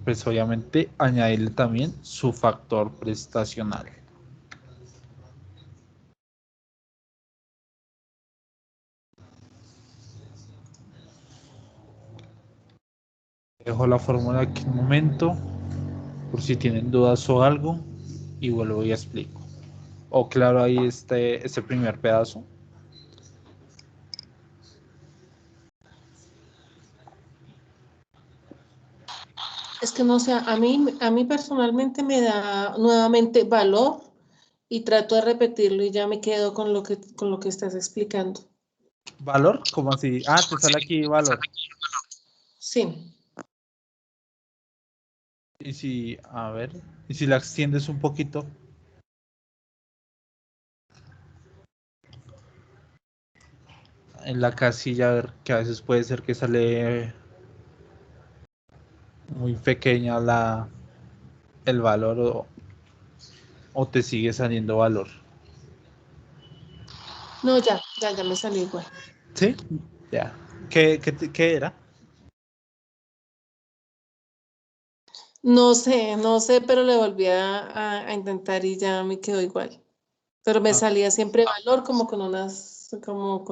[SPEAKER 1] pues obviamente añadirle también su factor prestacional. Dejo la fórmula aquí un momento. por si tienen dudas o algo, y vuelvo y explico. O claro, ahí este primer pedazo.
[SPEAKER 2] Es que no sé, a mí personalmente me da nuevamente valor y trato de repetirlo y ya me quedo con lo que estás explicando.
[SPEAKER 1] ¿Valor? ¿Cómo así? Ah, te sale aquí valor.
[SPEAKER 2] Sí.
[SPEAKER 1] Y si, a ver, y si la extiendes un poquito. En la casilla, a ver, que a veces puede ser que sale muy pequeña el valor o te sigue saliendo valor.
[SPEAKER 2] No, ya me salió igual.
[SPEAKER 1] ¿Sí? Ya. ¿Qué era?
[SPEAKER 2] No sé, pero le volví a intentar y ya me quedó igual. Pero me
[SPEAKER 1] Ah,
[SPEAKER 2] salía siempre valor como con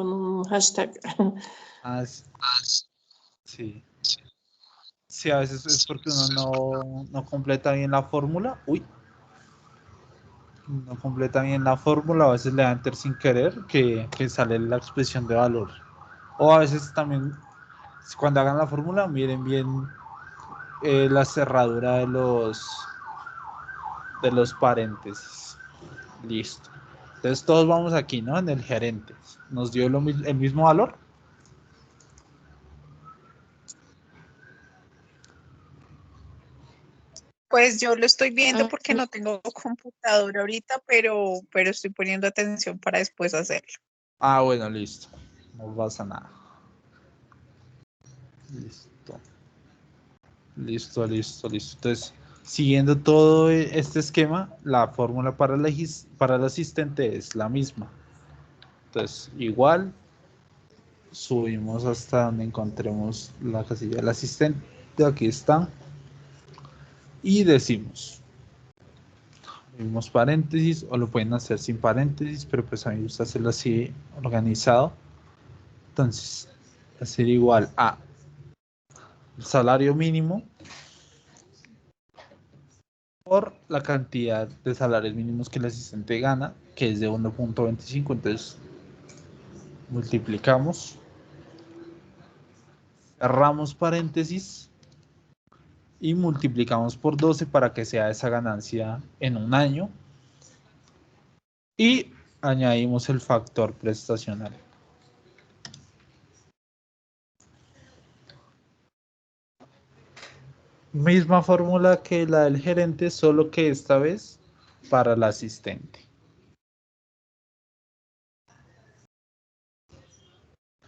[SPEAKER 2] un hashtag.
[SPEAKER 1] ah, sí. Sí, a veces es porque uno no completa bien la fórmula. Uy, no completa bien la fórmula, a veces le da enter sin querer que sale la expresión de valor. O a veces también, cuando hagan la fórmula, miren bien la cerradura de los paréntesis. Listo. Entonces todos vamos aquí, ¿no? En el gerente. ¿Nos dio el mismo valor?
[SPEAKER 3] Pues yo lo estoy viendo
[SPEAKER 2] Ah,
[SPEAKER 3] porque no tengo computadora ahorita, pero estoy poniendo atención para después hacerlo.
[SPEAKER 1] Ah, bueno, listo. No pasa nada. Listo. Listo, listo, listo. Entonces, siguiendo todo este esquema, la fórmula para el asistente es la misma. Entonces, igual, subimos hasta donde encontremos la casilla del asistente. Aquí está. Y decimos, abrimos paréntesis o lo pueden hacer sin paréntesis, pero pues a mí me gusta hacerlo así organizado. Entonces, hacer igual a el salario mínimo por la cantidad de salarios mínimos que el asistente gana, que es de 1.25. Entonces, multiplicamos, cerramos paréntesis y multiplicamos por 12 para que sea esa ganancia en un año. Y añadimos el factor prestacional. Misma fórmula que la del gerente, solo que esta vez para el asistente.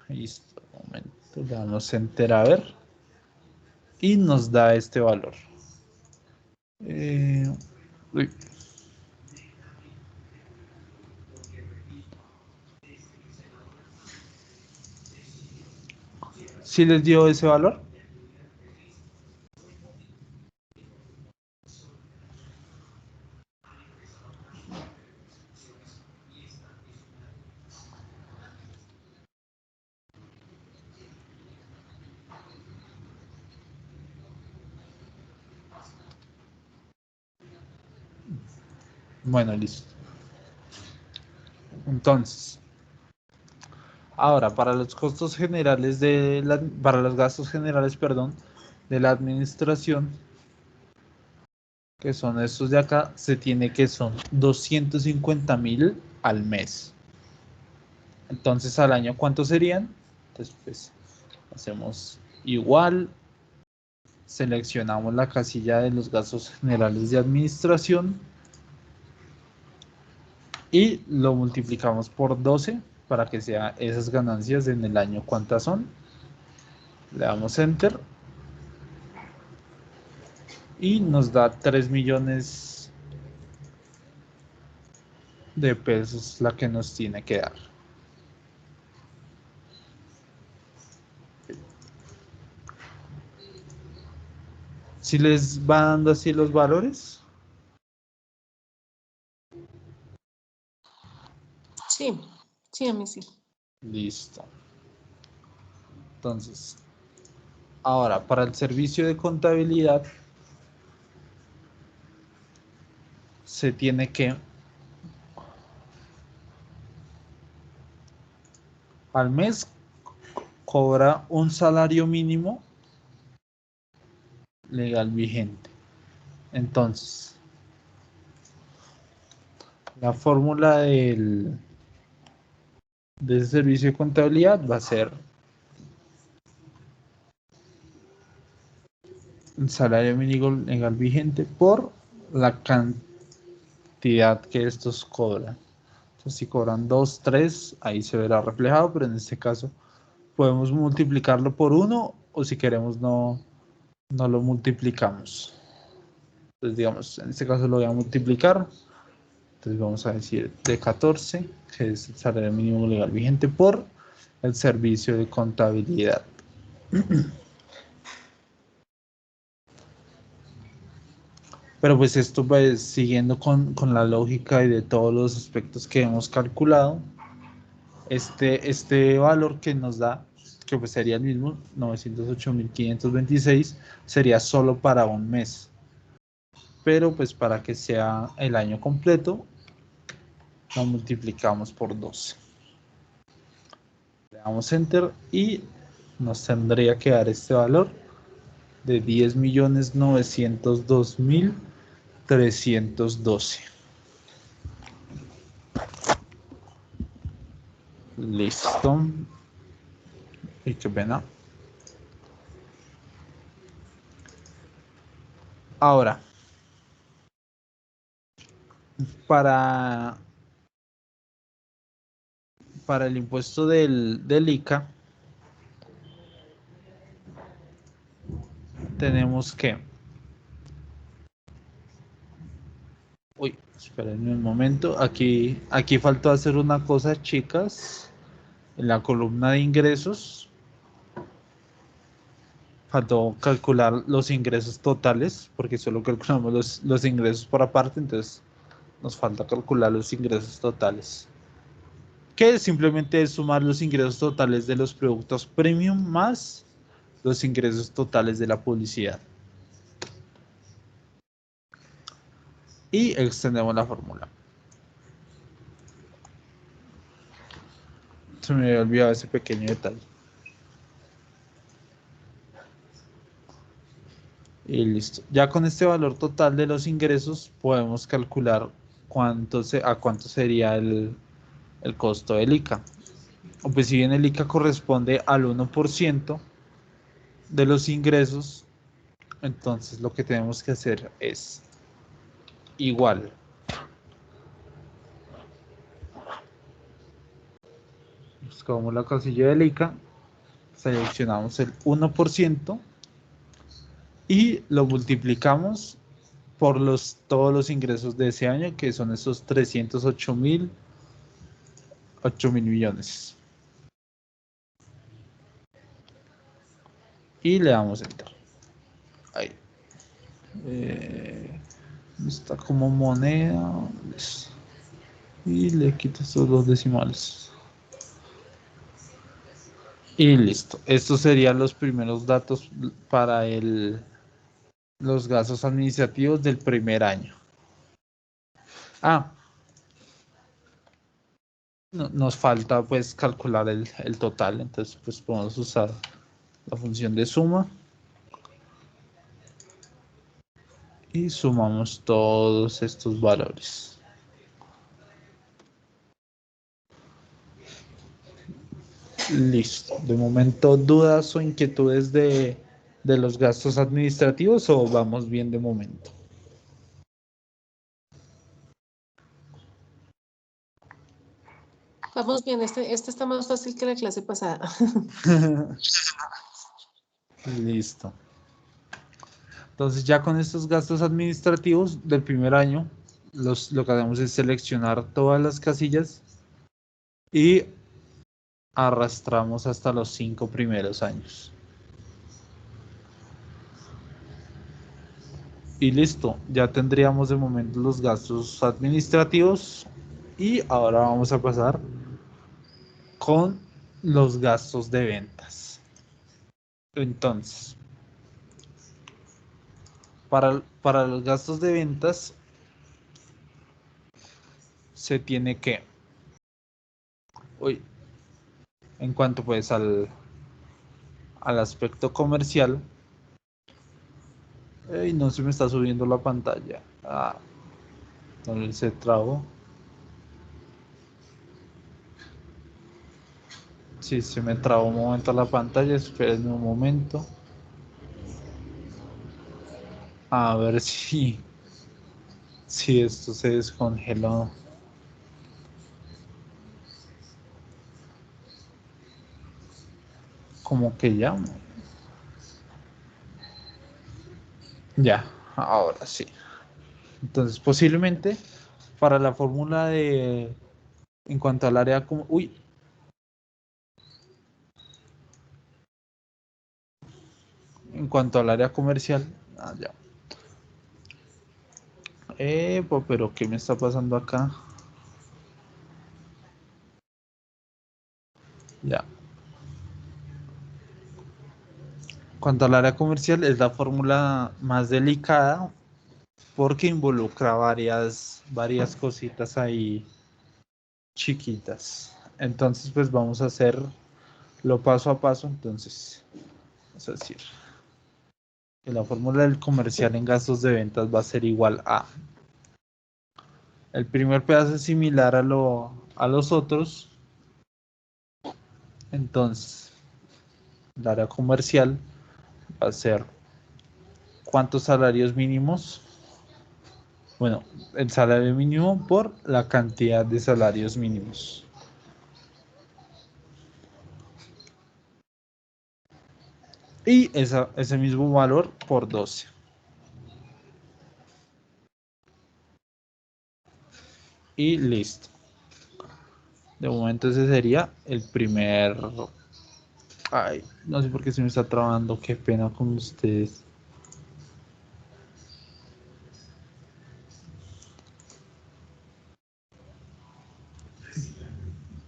[SPEAKER 1] Listo, un momento, le damos enter a ver. Y nos da este valor. Uy. ¿Sí les dio ese valor? Bueno, listo. Entonces, ahora para los costos generales para los gastos generales, perdón, de la administración, que son estos de acá, se tiene que son 250.000 al mes. Entonces, al año, ¿cuántos serían? Entonces, pues, hacemos igual, seleccionamos la casilla de los gastos generales de administración y lo multiplicamos por 12 para que sea esas ganancias en el año. ¿Cuántas son? Le damos enter y nos da 3 millones de pesos la que nos tiene que dar. Si les va dando así los valores.
[SPEAKER 2] sí, a mí sí.
[SPEAKER 1] Listo. Entonces, ahora para el servicio de contabilidad, se tiene que al mes cobra un salario mínimo legal vigente. Entonces, la fórmula del servicio de contabilidad va a ser el salario mínimo legal vigente por la cantidad que estos cobran. Entonces, si cobran 2, 3, ahí se verá reflejado, pero en este caso podemos multiplicarlo por 1 o si queremos no lo multiplicamos. Entonces, digamos, en este caso lo voy a multiplicar. Entonces vamos a decir de 14, que es el salario mínimo legal vigente, por el servicio de contabilidad. Pero pues esto pues siguiendo con la lógica y de todos los aspectos que hemos calculado, este valor que nos da, que pues sería el mismo, 908.526, sería solo para un mes. Pero pues para que sea el año completo, lo multiplicamos por 12. Le damos Enter y nos tendría que dar este valor de 10.902.312. Listo. Y qué pena. Ahora, para el impuesto del ICA, tenemos que... Uy, espérenme un momento. Aquí faltó hacer una cosa, chicas. En la columna de ingresos, faltó calcular los ingresos totales, porque solo calculamos los ingresos por aparte, entonces nos falta calcular los ingresos totales. Que simplemente es sumar los ingresos totales de los productos premium más los ingresos totales de la publicidad. Y extendemos la fórmula. Se me había olvidado ese pequeño detalle. Y listo. Ya con este valor total de los ingresos podemos calcular a cuánto sería el costo del ICA. O pues si bien el ICA corresponde al 1% de los ingresos, entonces lo que tenemos que hacer es igual. Buscamos la casilla del ICA, seleccionamos el 1% y lo multiplicamos por todos los ingresos de ese año, que son esos 308.000 millones. Y le damos Enter. Ahí. Está como moneda. Y le quito estos dos decimales. Y listo. Estos serían los primeros datos para los gastos administrativos del primer año. Nos falta pues calcular el total, entonces pues podemos usar la función de suma y sumamos todos estos valores. Listo. De momento, ¿dudas o inquietudes de los gastos administrativos o vamos bien de momento?
[SPEAKER 2] Vamos bien, este está más fácil que la clase pasada.
[SPEAKER 1] Listo. Entonces ya con estos gastos administrativos del primer año, lo que hacemos es seleccionar todas las casillas y arrastramos hasta los 5 primeros años. Y listo, ya tendríamos de momento los gastos administrativos y ahora vamos a pasar con los gastos de ventas. Entonces, para los gastos de ventas se tiene que, en cuanto pues al aspecto comercial, no se me está subiendo la pantalla. No se trabó. Sí, se me trabó un momento la pantalla, esperen un momento. A ver si esto se descongeló. Como que ya. Ya, ahora sí. Entonces, posiblemente para la fórmula de en cuanto al área como en cuanto al área comercial, ya. Pero ¿qué me está pasando acá? Ya. En cuanto al área comercial, es la fórmula más delicada porque involucra varias cositas ahí chiquitas. Entonces, pues vamos a hacerlo paso a paso. Entonces, vamos a decir que la fórmula del comercial en gastos de ventas va a ser igual a. El primer pedazo es similar a los otros. Entonces, el área comercial va a ser ¿cuántos salarios mínimos? Bueno, el salario mínimo por la cantidad de salarios mínimos. Y ese mismo valor por 12. Y listo. De momento ese sería el primer. Ay, no sé por qué se me está trabando. Qué pena con ustedes.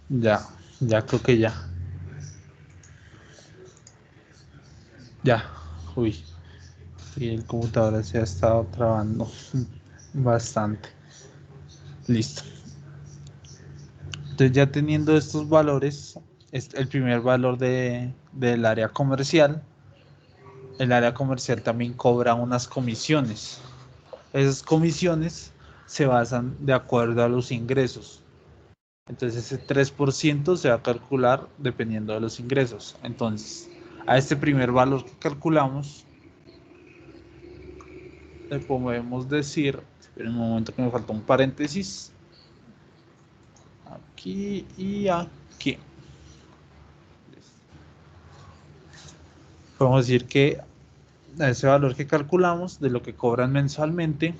[SPEAKER 1] Ya creo que ya. Ya. Uy. Y el computador se ha estado trabando bastante. Listo. Entonces ya teniendo estos valores, el primer valor del área comercial, el área comercial también cobra unas comisiones. Esas comisiones se basan de acuerdo a los ingresos. Entonces ese 3% se va a calcular dependiendo de los ingresos. Entonces, a este primer valor que calculamos, le podemos decir, esperen un momento que me falta un paréntesis, aquí y aquí. Podemos decir que a ese valor que calculamos, de lo que cobran mensualmente,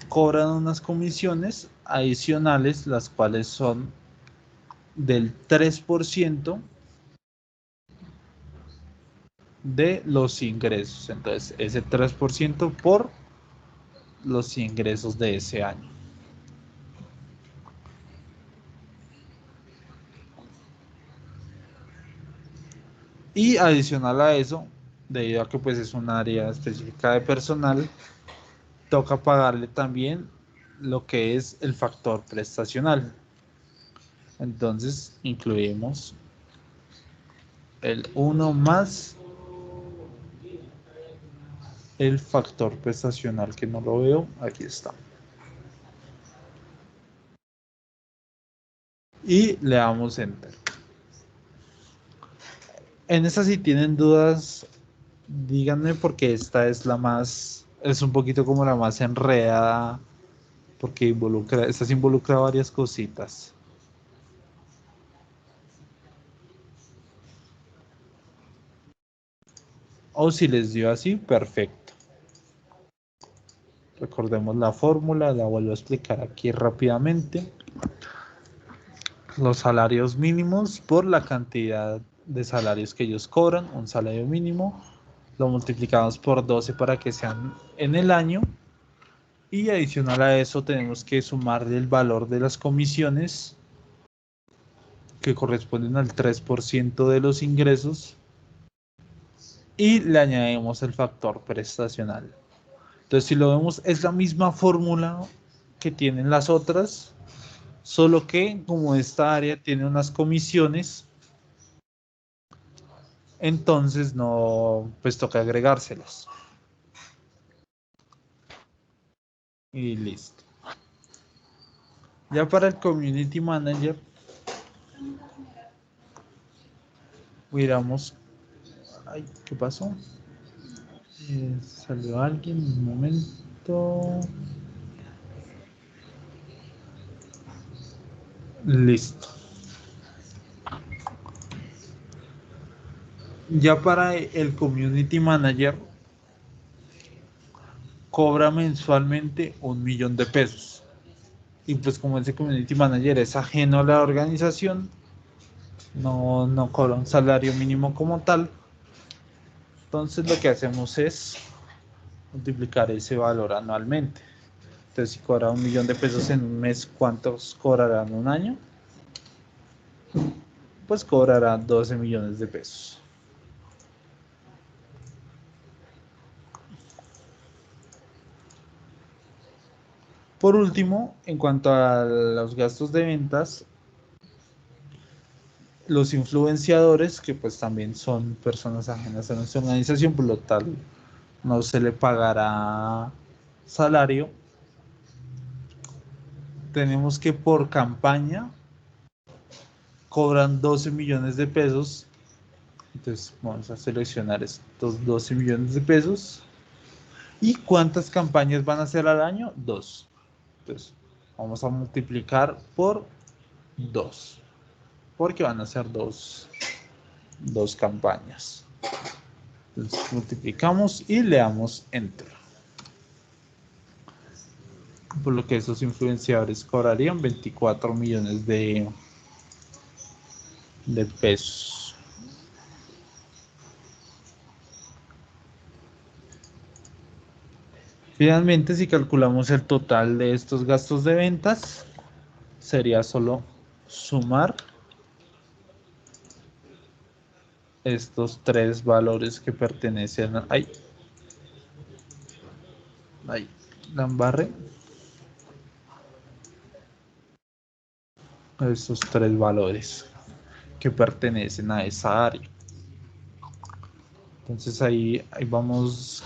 [SPEAKER 1] cobran unas comisiones adicionales, las cuales son del 3% de los ingresos. Entonces, ese 3% por los ingresos de ese año. Y adicional a eso, debido a que pues es un área específica de personal, toca pagarle también lo que es el factor prestacional. Entonces, incluimos el 1 más el factor prestacional, que no lo veo, aquí está. Y le damos enter. En esta, si tienen dudas, díganme, porque esta es la más, es un poquito como la más enredada, porque esta se involucra varias cositas. O si les dio así, perfecto. Recordemos la fórmula, la vuelvo a explicar aquí rápidamente. Los salarios mínimos por la cantidad de salarios que ellos cobran, un salario mínimo, lo multiplicamos por 12 para que sean en el año, y adicional a eso tenemos que sumarle el valor de las comisiones que corresponden al 3% de los ingresos, y le añadimos el factor prestacional. Entonces, si lo vemos, es la misma fórmula que tienen las otras, Solo que como esta área tiene unas comisiones, entonces no, pues toca agregárselas. Y listo. Ya para el Community Manager, miramos. Ay, ¿qué pasó? Salió alguien, un momento. Listo. Ya para el Community Manager, cobra mensualmente 1.000.000 de pesos. Y pues como ese Community Manager es ajeno a la organización, no cobra un salario mínimo como tal. Entonces lo que hacemos es multiplicar ese valor anualmente. Entonces si cobra 1.000.000 de pesos en un mes, ¿cuántos cobrará en un año? Pues cobrará 12 millones de pesos. Por último, en cuanto a los gastos de ventas, los influenciadores, que pues también son personas ajenas a nuestra organización, por lo tal no se le pagará salario. Tenemos que por campaña cobran 12 millones de pesos. Entonces vamos a seleccionar estos 12 millones de pesos. ¿Y cuántas campañas van a hacer al año? 2. Entonces vamos a multiplicar por 2. Porque van a ser dos campañas. Entonces multiplicamos y le damos Enter. Por lo que esos influenciadores cobrarían 24 millones de pesos. Finalmente, si calculamos el total de estos gastos de ventas, sería solo sumar estos tres valores que pertenecen a... ¡Ay! La embarré. Estos tres valores que pertenecen a esa área. Entonces ahí vamos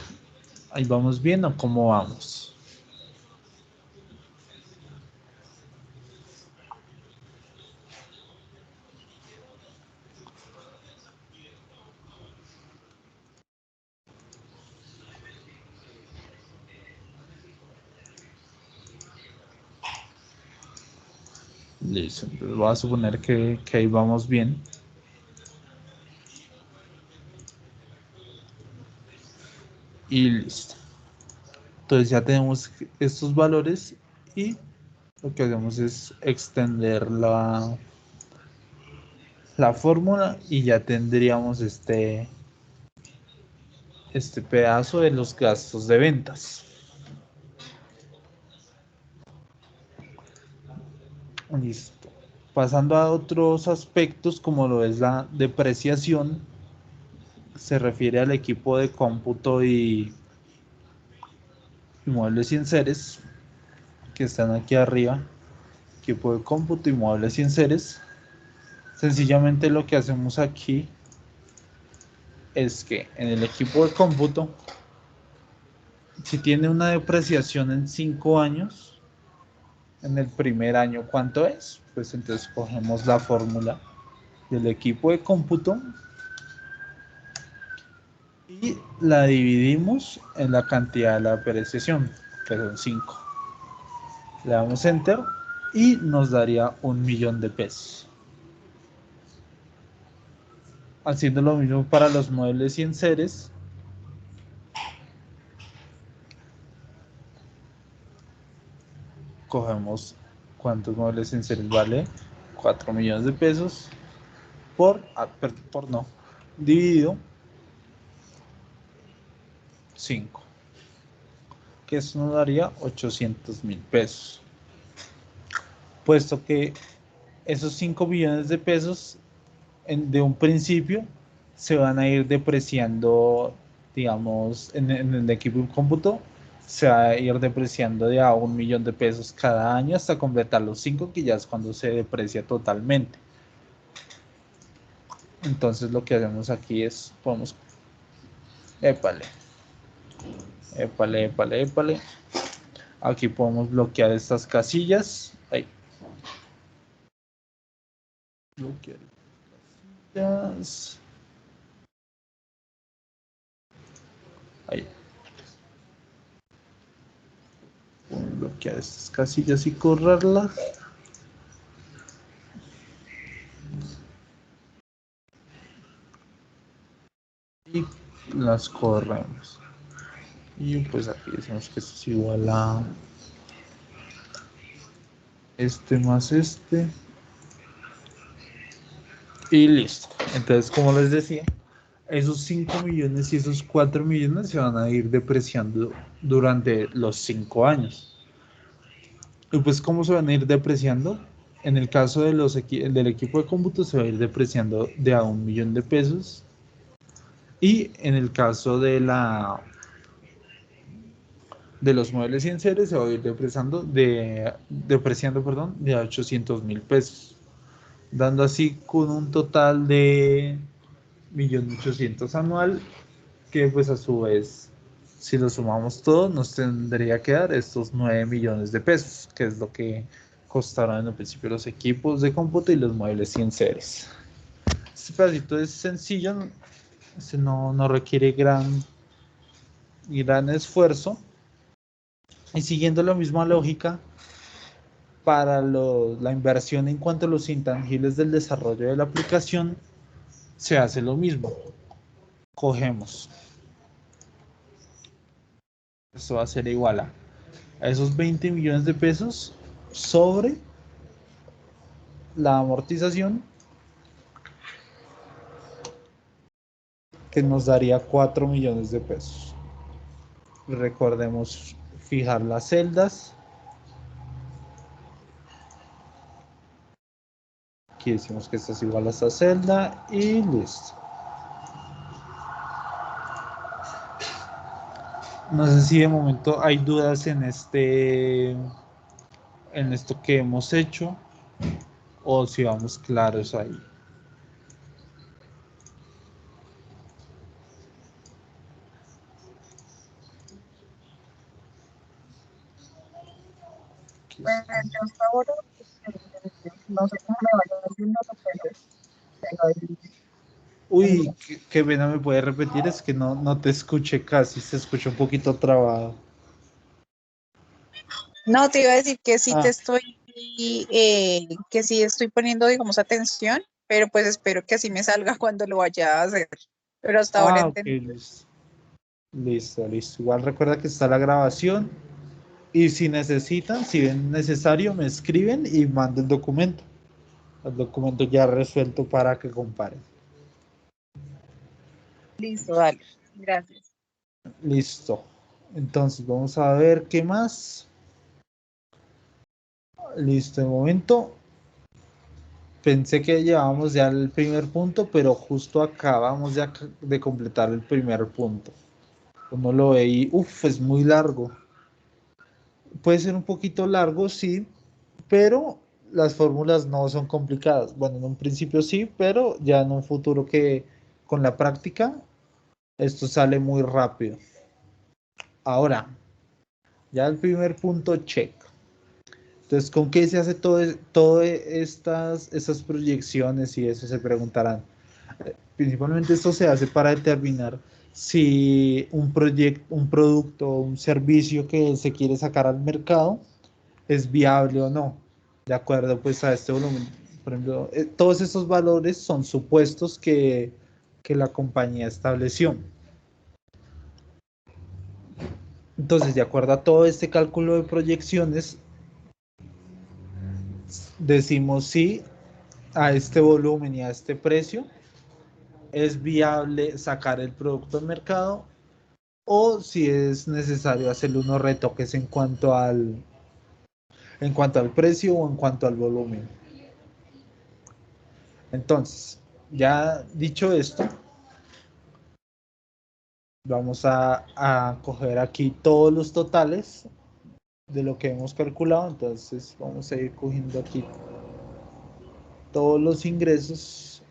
[SPEAKER 1] viendo cómo vamos. Listo, entonces voy a suponer que ahí vamos bien. Y listo. Entonces ya tenemos estos valores y lo que hacemos es extender la fórmula y ya tendríamos este pedazo de los gastos de ventas. Listo. Pasando a otros aspectos como lo es la depreciación, se refiere al equipo de cómputo y muebles y enseres que están aquí arriba. Equipo de cómputo y muebles y enseres. Sencillamente lo que hacemos aquí es que en el equipo de cómputo, si tiene una depreciación en 5 años, en el primer año, ¿cuánto es? Pues entonces cogemos la fórmula del equipo de cómputo y la dividimos en la cantidad de la depreciación, que son 5. Le damos Enter y nos daría 1.000.000 de pesos. Haciendo lo mismo para los muebles y enseres. Cogemos cuántos muebles y enseres vale 4 millones de pesos dividido 5, que eso nos daría 800.000 pesos, puesto que esos 5 millones de pesos de un principio se van a ir depreciando, digamos, en el equipo de cómputo, se va a ir depreciando de a 1.000.000 de pesos cada año hasta completar los 5, que ya es cuando se deprecia totalmente. Entonces lo que hacemos aquí es, podemos, épale, épale, épale, épale. Aquí podemos bloquear estas casillas. Ahí. Bloquear casillas. Ahí. Podemos bloquear estas casillas y correrlas. Y las corremos. Y pues aquí decimos que esto es igual a este más este. Y listo. Entonces, como les decía, esos 5 millones y esos 4 millones se van a ir depreciando durante los 5 años. Y pues, ¿cómo se van a ir depreciando? En el caso de del equipo de cómputo se va a ir depreciando de a 1.000.000 de pesos. Y en el caso de los muebles y enseres se va a ir depreciando de a 800.000 pesos, dando así con un total de 1.800.000 anual, que pues a su vez, si lo sumamos todo, nos tendría que dar estos 9 millones de pesos, que es lo que costaron en el principio los equipos de cómputo y los muebles y enseres. Este pedacito es sencillo, no requiere gran esfuerzo. Y siguiendo la misma lógica, para la inversión en cuanto a los intangibles del desarrollo de la aplicación, se hace lo mismo. Cogemos. Esto va a ser igual a esos 20 millones de pesos sobre la amortización, que nos daría 4 millones de pesos. Recordemos fijar las celdas. Aquí decimos que esta es igual a esta celda y listo. No sé si de momento hay dudas en esto que hemos hecho, o si vamos claros ahí.
[SPEAKER 3] Bueno, yo hasta ahora, no sé cómo me vaya haciendo, pero ahí.
[SPEAKER 1] Uy, qué pena, me puede repetir, es que no te escuché casi, se escucha un poquito trabado.
[SPEAKER 3] No, te iba a decir que sí
[SPEAKER 1] Ah,
[SPEAKER 3] que sí estoy poniendo, digamos, atención, pero pues espero que así me salga cuando lo vaya a hacer. Pero hasta ahora
[SPEAKER 1] ok,
[SPEAKER 3] entendí.
[SPEAKER 1] listo. Listo. Igual recuerda que está la grabación y si necesitan, si ven necesario, me escriben y mando el documento. El documento ya resuelto para que comparen.
[SPEAKER 3] Listo, dale. Gracias.
[SPEAKER 1] Listo. Entonces, vamos a ver qué más. Listo, de momento. Pensé que llevábamos ya el primer punto, pero justo acabamos de completar el primer punto. Uno lo ve y, es muy largo. Puede ser un poquito largo, sí, pero las fórmulas no son complicadas. Bueno, en un principio sí, pero ya en un futuro que con la práctica esto sale muy rápido. Ahora, ya el primer punto, check. Entonces, ¿con qué se hace todo estas proyecciones y eso se preguntarán? Principalmente esto se hace para determinar si un producto o un servicio que se quiere sacar al mercado es viable o no, de acuerdo pues a este volumen. Por ejemplo, todos estos valores son supuestos que la compañía estableció. Entonces, de acuerdo a todo este cálculo de proyecciones, decimos si a este volumen y a este precio es viable sacar el producto al mercado, o si es necesario hacerle unos retoques en cuanto al precio o en cuanto al volumen. Entonces, ya dicho esto, Vamos a coger aquí todos los totales de lo que hemos calculado. Entonces vamos a ir cogiendo aquí todos los ingresos.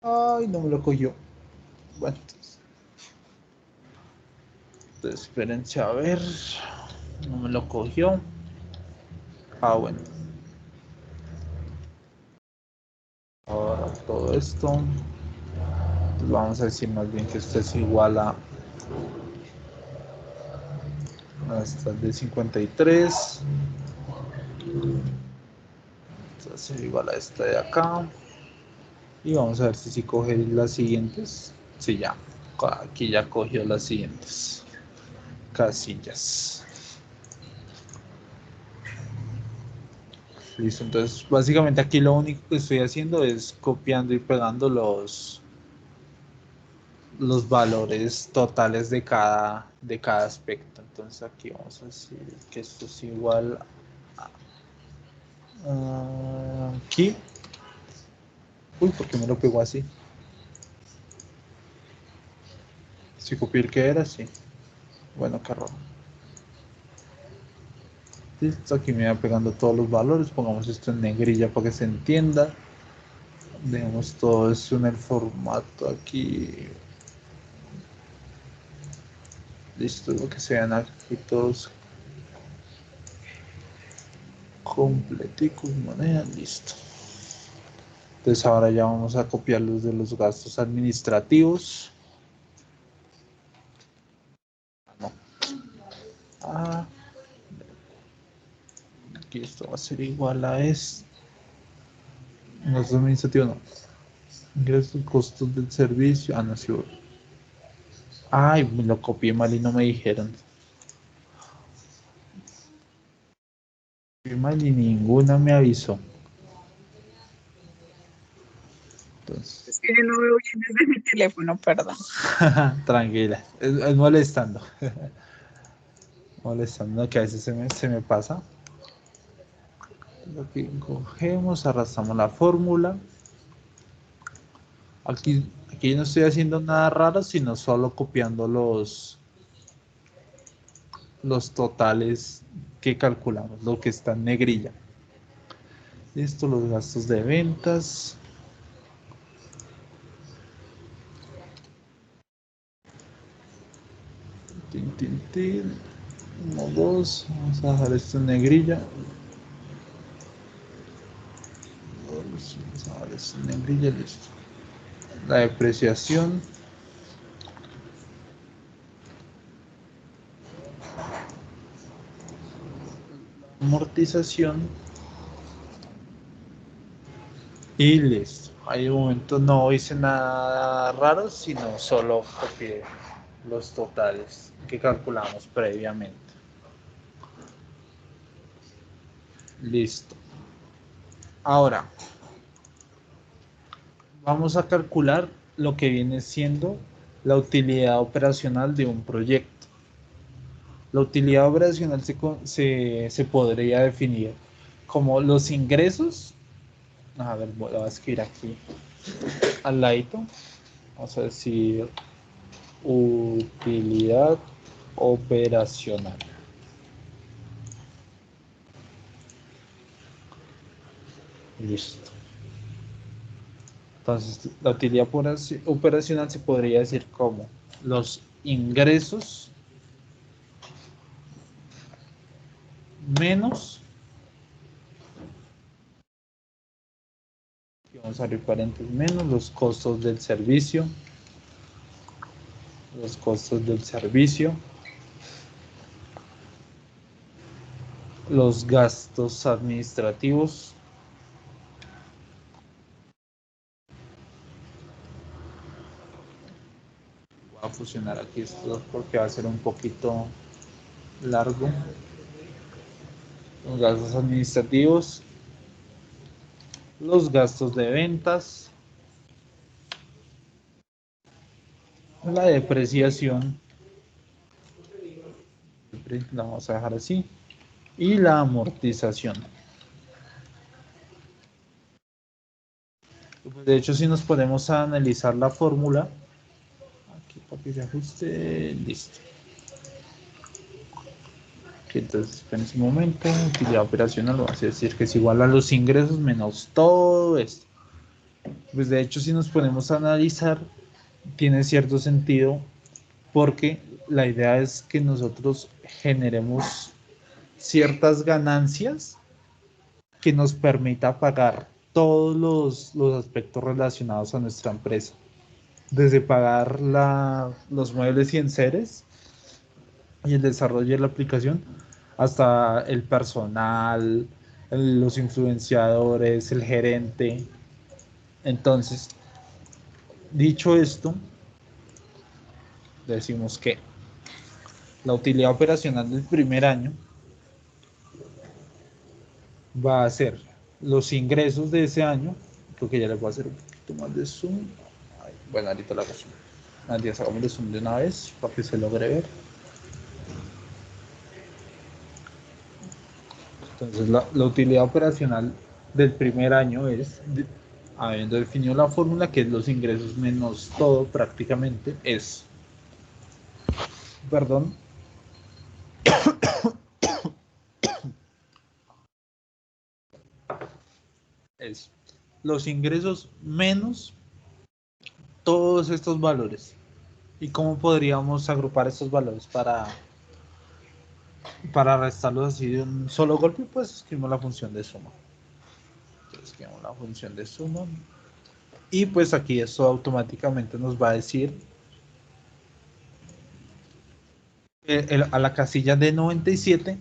[SPEAKER 1] Ay, no me lo cogió. Bueno, entonces espérense a ver. No me lo cogió. Ah, bueno. Ahora todo esto. Entonces vamos a decir más bien que esto es igual a esta de 53. Esto va a ser igual a esta de acá. Y vamos a ver si coge las siguientes. Sí, ya. Aquí ya cogió las siguientes casillas. Listo, entonces básicamente aquí lo único que estoy haciendo es copiando y pegando los valores totales de cada aspecto. Entonces aquí vamos a decir que esto es igual a aquí. Uy, ¿por qué me lo pegó así? Si copié el que era, sí. Bueno, qué raro. Listo, aquí me va pegando todos los valores. Pongamos esto en negrilla para que se entienda. Dejemos todo esto en el formato aquí. Listo, lo que sean aquí todos completicos, moneda, listo. Entonces ahora ya vamos a copiar los de los gastos administrativos. No. Aquí esto va a ser igual a esto. Gastos administrativos no. Ingresos, costos del servicio. No, sí. Ay, me lo copié mal y no me dijeron. Copié mal y ninguna me avisó. Entonces.
[SPEAKER 3] Es que yo no veo bien desde mi teléfono, perdón.
[SPEAKER 1] Tranquila, es molestando. Molestando que a veces se me pasa. Aquí cogemos, arrastramos la fórmula. Aquí no estoy haciendo nada raro, sino solo copiando los totales que calculamos, lo que está en negrilla. Listo, los gastos de ventas. Tin, tin, tin. 1, 2. Vamos a dejar esto en negrilla. Vamos a dejar esto en negrilla, listo. La depreciación. Amortización. Y listo. Ahí de momento no hice nada raro, sino solo copié los totales que calculamos previamente. Listo. Ahora, vamos a calcular lo que viene siendo la utilidad operacional de un proyecto. La utilidad operacional se podría definir como los ingresos. A ver, voy a escribir aquí al ladito. Vamos a decir utilidad operacional. Listo. Entonces, la utilidad operacional se podría decir como los ingresos menos, vamos a abrir paréntesis, menos los costos del servicio, los gastos administrativos, voy a fusionar aquí esto porque va a ser un poquito largo, los gastos administrativos, los gastos de ventas, la depreciación, la vamos a dejar así, y la amortización. De hecho, si nos ponemos a analizar la fórmula, para que se ajuste, listo. Ok, entonces, esperen un momento, utilidad operacional, lo vas a decir que es igual a los ingresos menos todo esto. Pues de hecho, si nos ponemos a analizar, tiene cierto sentido porque la idea es que nosotros generemos ciertas ganancias que nos permita pagar todos los aspectos relacionados a nuestra empresa. Desde pagar los muebles y enseres y el desarrollo de la aplicación hasta el personal, los influenciadores, el gerente. Entonces, dicho esto, decimos que la utilidad operacional del primer año va a ser los ingresos de ese año. Creo que ya les voy a hacer un poquito más de zoom. Ay, bueno, ahorita lo hago zoom. Antes hagamos el zoom de una vez para que se logre ver. Entonces, la utilidad operacional del primer año es, habiendo definido la fórmula, que es los ingresos menos todo prácticamente, es, perdón, es los ingresos menos todos estos valores. ¿Y cómo podríamos agrupar estos valores para restarlos así de un solo golpe? Pues escribimos la función de suma. Entonces, escribimos la función de suma. Y pues aquí esto automáticamente nos va a decir a la casilla de 97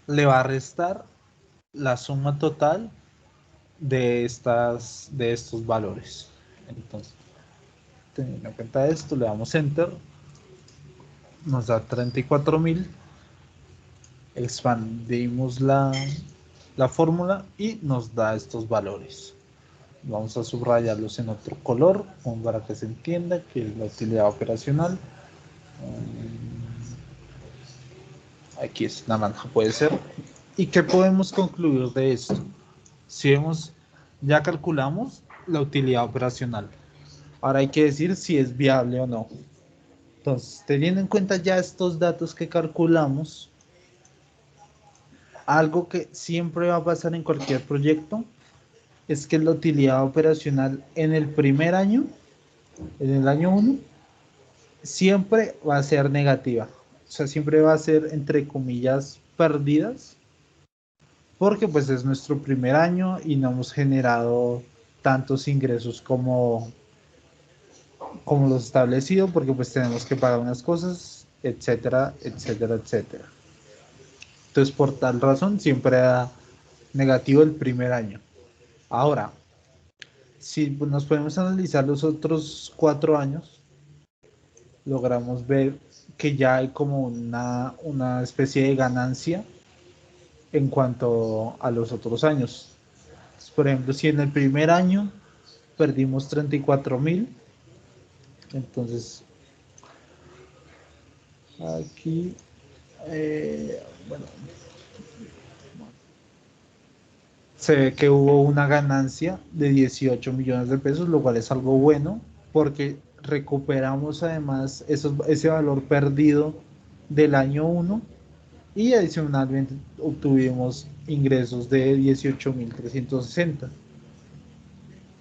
[SPEAKER 1] le va a restar la suma total de estos valores. Entonces, teniendo en cuenta esto, le damos enter, nos da 34.000, expandimos la fórmula y nos da estos valores. Vamos a subrayarlos en otro color como para que se entienda que es la utilidad operacional. Aquí es naranja, puede ser. ¿Y qué podemos concluir de esto? Si vemos, ya calculamos la utilidad operacional. Ahora hay que decir si es viable o no. Entonces, teniendo en cuenta ya estos datos que calculamos, algo que siempre va a pasar en cualquier proyecto es que la utilidad operacional en el primer año, en el año 1, siempre va a ser negativa. O sea, siempre va a ser, entre comillas, pérdidas, porque pues es nuestro primer año y no hemos generado tantos ingresos como los establecidos, porque pues tenemos que pagar unas cosas, etcétera, etcétera, etcétera. Entonces, por tal razón, siempre da negativo el primer año. Ahora, si nos podemos analizar los otros 4 años, logramos ver que ya hay como una especie de ganancia en cuanto a los otros años. Por ejemplo, si en el primer año perdimos 34.000, entonces aquí, bueno, se ve que hubo una ganancia de 18 millones de pesos, lo cual es algo bueno porque recuperamos además ese valor perdido del año 1 y adicionalmente obtuvimos ingresos de 18.360.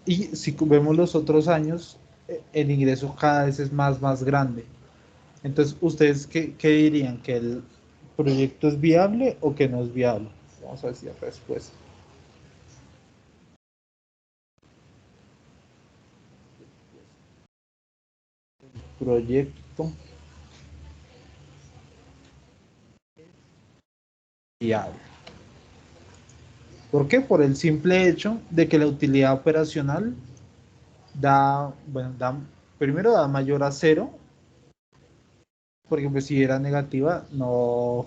[SPEAKER 1] Y si vemos los otros años, el ingreso cada vez es más grande. Entonces, ¿ustedes qué dirían? ¿Que el proyecto es viable o que no es viable? Vamos a decir respuesta. Proyecto viable. ¿Por qué? Por el simple hecho de que la utilidad operacional primero da mayor a 0, porque pues si era negativa no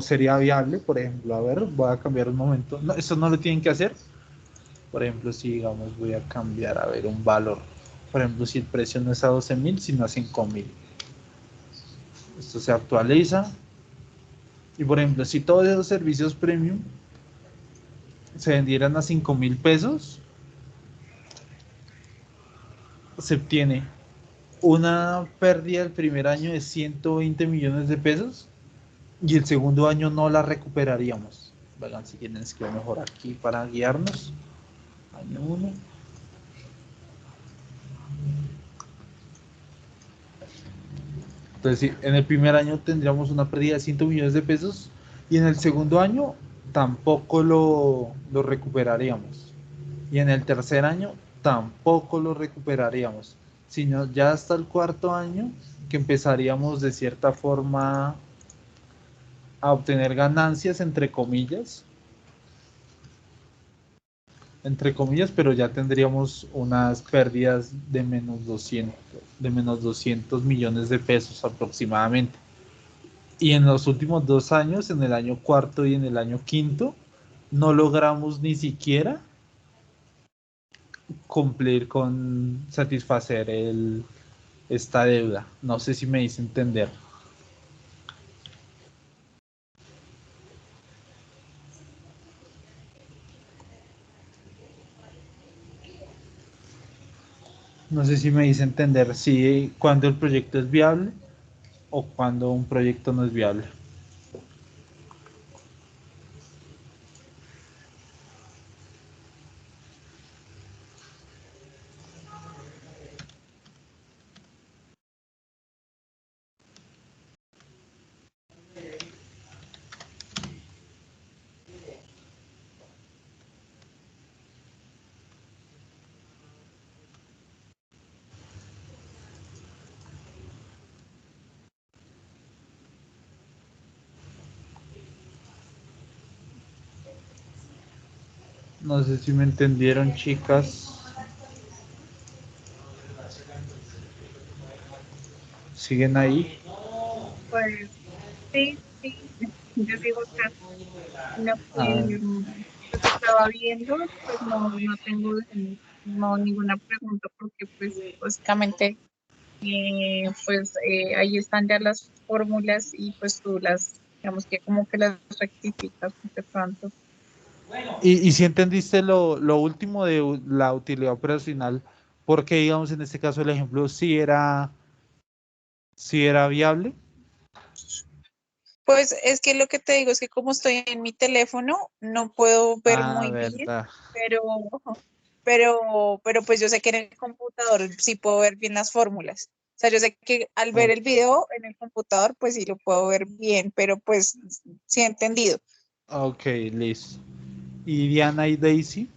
[SPEAKER 1] sería viable. Por ejemplo, a ver, voy a cambiar un momento. No, eso no lo tienen que hacer. Por ejemplo, si digamos voy a cambiar a ver un valor. Por ejemplo, si el precio no es a 12.000, sino a 5.000. Esto se actualiza. Y por ejemplo, si todos esos servicios premium se vendieran a 5.000 pesos, se obtiene una pérdida el primer año de 120 millones de pesos y el segundo año no la recuperaríamos. Vean si quieren escribir mejor aquí para guiarnos. Año 1. Entonces, sí, en el primer año tendríamos una pérdida de 100 millones de pesos y en el segundo año tampoco lo recuperaríamos. Y en el tercer año tampoco lo recuperaríamos, sino ya hasta el cuarto año que empezaríamos de cierta forma a obtener ganancias, entre comillas, pero ya tendríamos unas pérdidas de menos 200 millones de pesos aproximadamente. Y en los últimos 2 años, en el año cuarto y en el año quinto, no logramos ni siquiera cumplir con satisfacer esta deuda. No sé si me hice entender. No sé si me hice entender si cuando el proyecto es viable o cuando un proyecto no es viable. No sé si me entendieron, chicas. ¿Siguen ahí?
[SPEAKER 3] Pues sí, sí, yo digo acá. Lo
[SPEAKER 1] Ah,
[SPEAKER 3] que pues estaba viendo, pues no tengo no, ninguna pregunta porque pues básicamente ahí están ya las fórmulas y pues tú digamos que como que las rectificas de pronto.
[SPEAKER 1] y si entendiste lo último de la utilidad operacional, porque digamos en este caso el ejemplo sí era viable.
[SPEAKER 3] Pues es que lo que te digo es que como estoy en mi teléfono, no puedo ver
[SPEAKER 1] Ah,
[SPEAKER 3] muy bien,
[SPEAKER 1] verdad.
[SPEAKER 3] pero, pero pues yo sé que en el computador sí puedo ver bien las fórmulas. O sea, yo sé que al ver
[SPEAKER 1] Oh,
[SPEAKER 3] el video en el computador, pues sí lo puedo ver bien, pero pues sí he entendido.
[SPEAKER 1] ok, listo. ¿Y Diana y Daisy?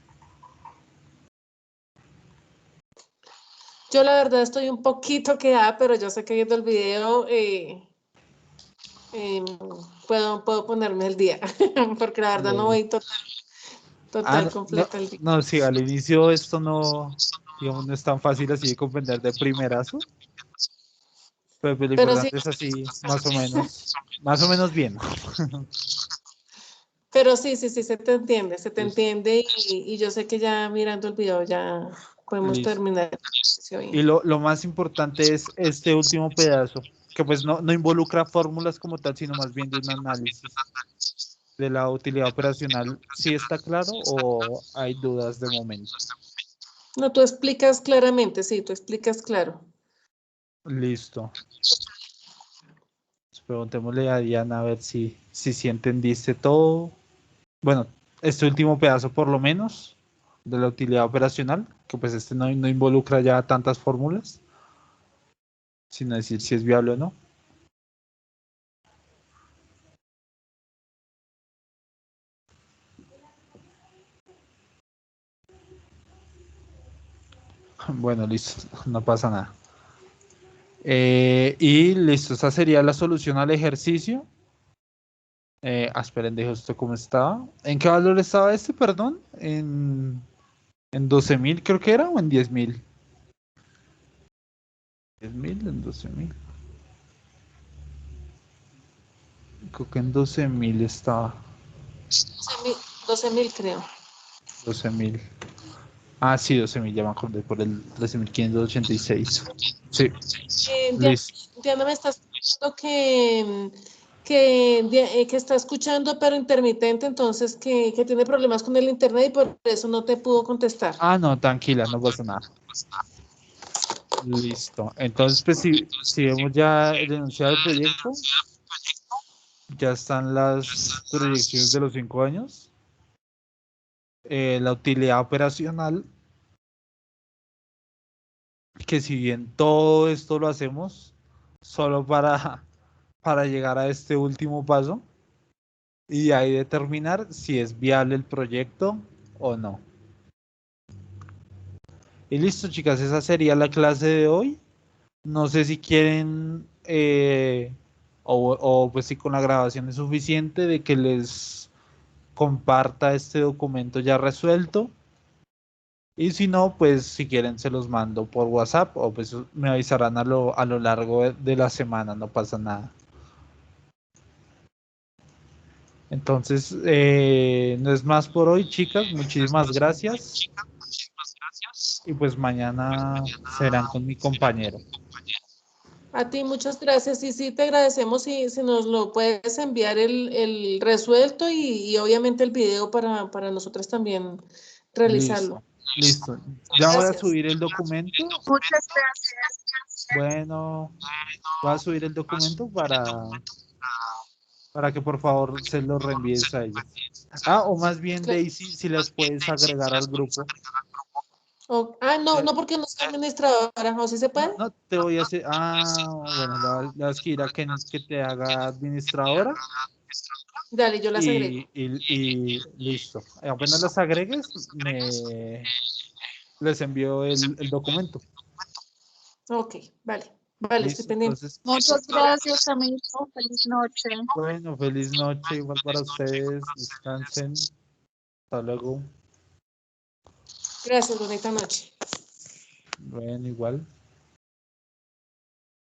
[SPEAKER 2] Yo la verdad estoy un poquito quedada, pero yo sé que viendo el video eh, puedo ponerme el día, porque la verdad no
[SPEAKER 1] Listo.
[SPEAKER 2] voy total
[SPEAKER 1] No,
[SPEAKER 2] completa el día.
[SPEAKER 1] no, sí, al inicio esto no, digamos, no es tan fácil así de comprender de primerazo, pero pues lo
[SPEAKER 2] Pero sí,
[SPEAKER 1] importante es así, más o menos bien.
[SPEAKER 2] pero sí, se te
[SPEAKER 1] Listo.
[SPEAKER 2] entiende y yo sé que ya mirando el video ya podemos
[SPEAKER 1] Listo.
[SPEAKER 2] terminar el ejercicio
[SPEAKER 1] Y
[SPEAKER 2] bien.
[SPEAKER 1] lo más importante es este último pedazo, que pues no involucra fórmulas como tal, sino más bien de un análisis de la utilidad operacional. ¿Sí está claro o hay dudas de momento?
[SPEAKER 2] No, tú explicas claramente, sí, tú explicas claro.
[SPEAKER 1] Listo. Pues preguntémosle a Diana a ver si entendiste todo. Bueno, este último pedazo por lo menos de la utilidad operacional, que pues este no involucra ya tantas fórmulas, sino decir si es viable o no. Bueno, listo, no pasa nada. Y listo, esa sería la solución al ejercicio. Esperen, dejo esto como estaba. ¿En qué valor estaba este, perdón? En 12.000 creo que era o en 10.000. 10.000 en 12.000. Creo que en 12.000 estaba.
[SPEAKER 2] 12.000 creo.
[SPEAKER 1] 12.000. Ah, sí, 12.000, ya me acordé por el 13.586. Sí, listo.
[SPEAKER 2] Diana, me estás diciendo que está escuchando pero intermitente, entonces que tiene problemas con el internet y por eso no te pudo contestar.
[SPEAKER 1] Ah, no, tranquila, no pasa nada. Listo. Entonces, pues si vemos ya el enunciado del proyecto, ya están las proyecciones de los 5 años, la utilidad operacional, que si bien todo esto lo hacemos solo para llegar a este último paso y ahí determinar si es viable el proyecto o no. Y listo, chicas, esa sería la clase de hoy. No sé si quieren o pues si con la grabación es suficiente de que les comparta este documento ya resuelto. Y si no, pues si quieren se los mando por WhatsApp o pues me avisarán a lo largo de la semana, no pasa nada. Entonces, no es más por hoy, chicas. Muchísimas gracias. Y pues mañana serán con mi compañero.
[SPEAKER 2] A ti muchas gracias y sí te agradecemos si nos lo puedes enviar el resuelto y obviamente el video para nosotros también realizarlo.
[SPEAKER 1] Listo. Ya voy a
[SPEAKER 2] Gracias.
[SPEAKER 1] subir el documento.
[SPEAKER 3] Muchas gracias.
[SPEAKER 1] Bueno, voy a subir el documento para que por favor se lo reenvíes a ellos. O más bien
[SPEAKER 2] Claro.
[SPEAKER 1] Daisy, si las puedes agregar al grupo.
[SPEAKER 2] No, porque no soy administradora, ¿o sí se puede?
[SPEAKER 1] No, te voy a hacer. Bueno, la vas a ir a que te haga administradora
[SPEAKER 2] Dale, yo las agrego.
[SPEAKER 1] y listo. Apenas las agregues, les envío el documento.
[SPEAKER 2] Ok, vale, estoy
[SPEAKER 1] Listo,
[SPEAKER 2] pendiente.
[SPEAKER 1] entonces,
[SPEAKER 3] Muchas gracias, amigo. Feliz noche.
[SPEAKER 1] bueno, feliz noche, igual para ustedes, descansen, hasta luego,
[SPEAKER 2] Gracias, bonita noche.
[SPEAKER 1] bueno, igual.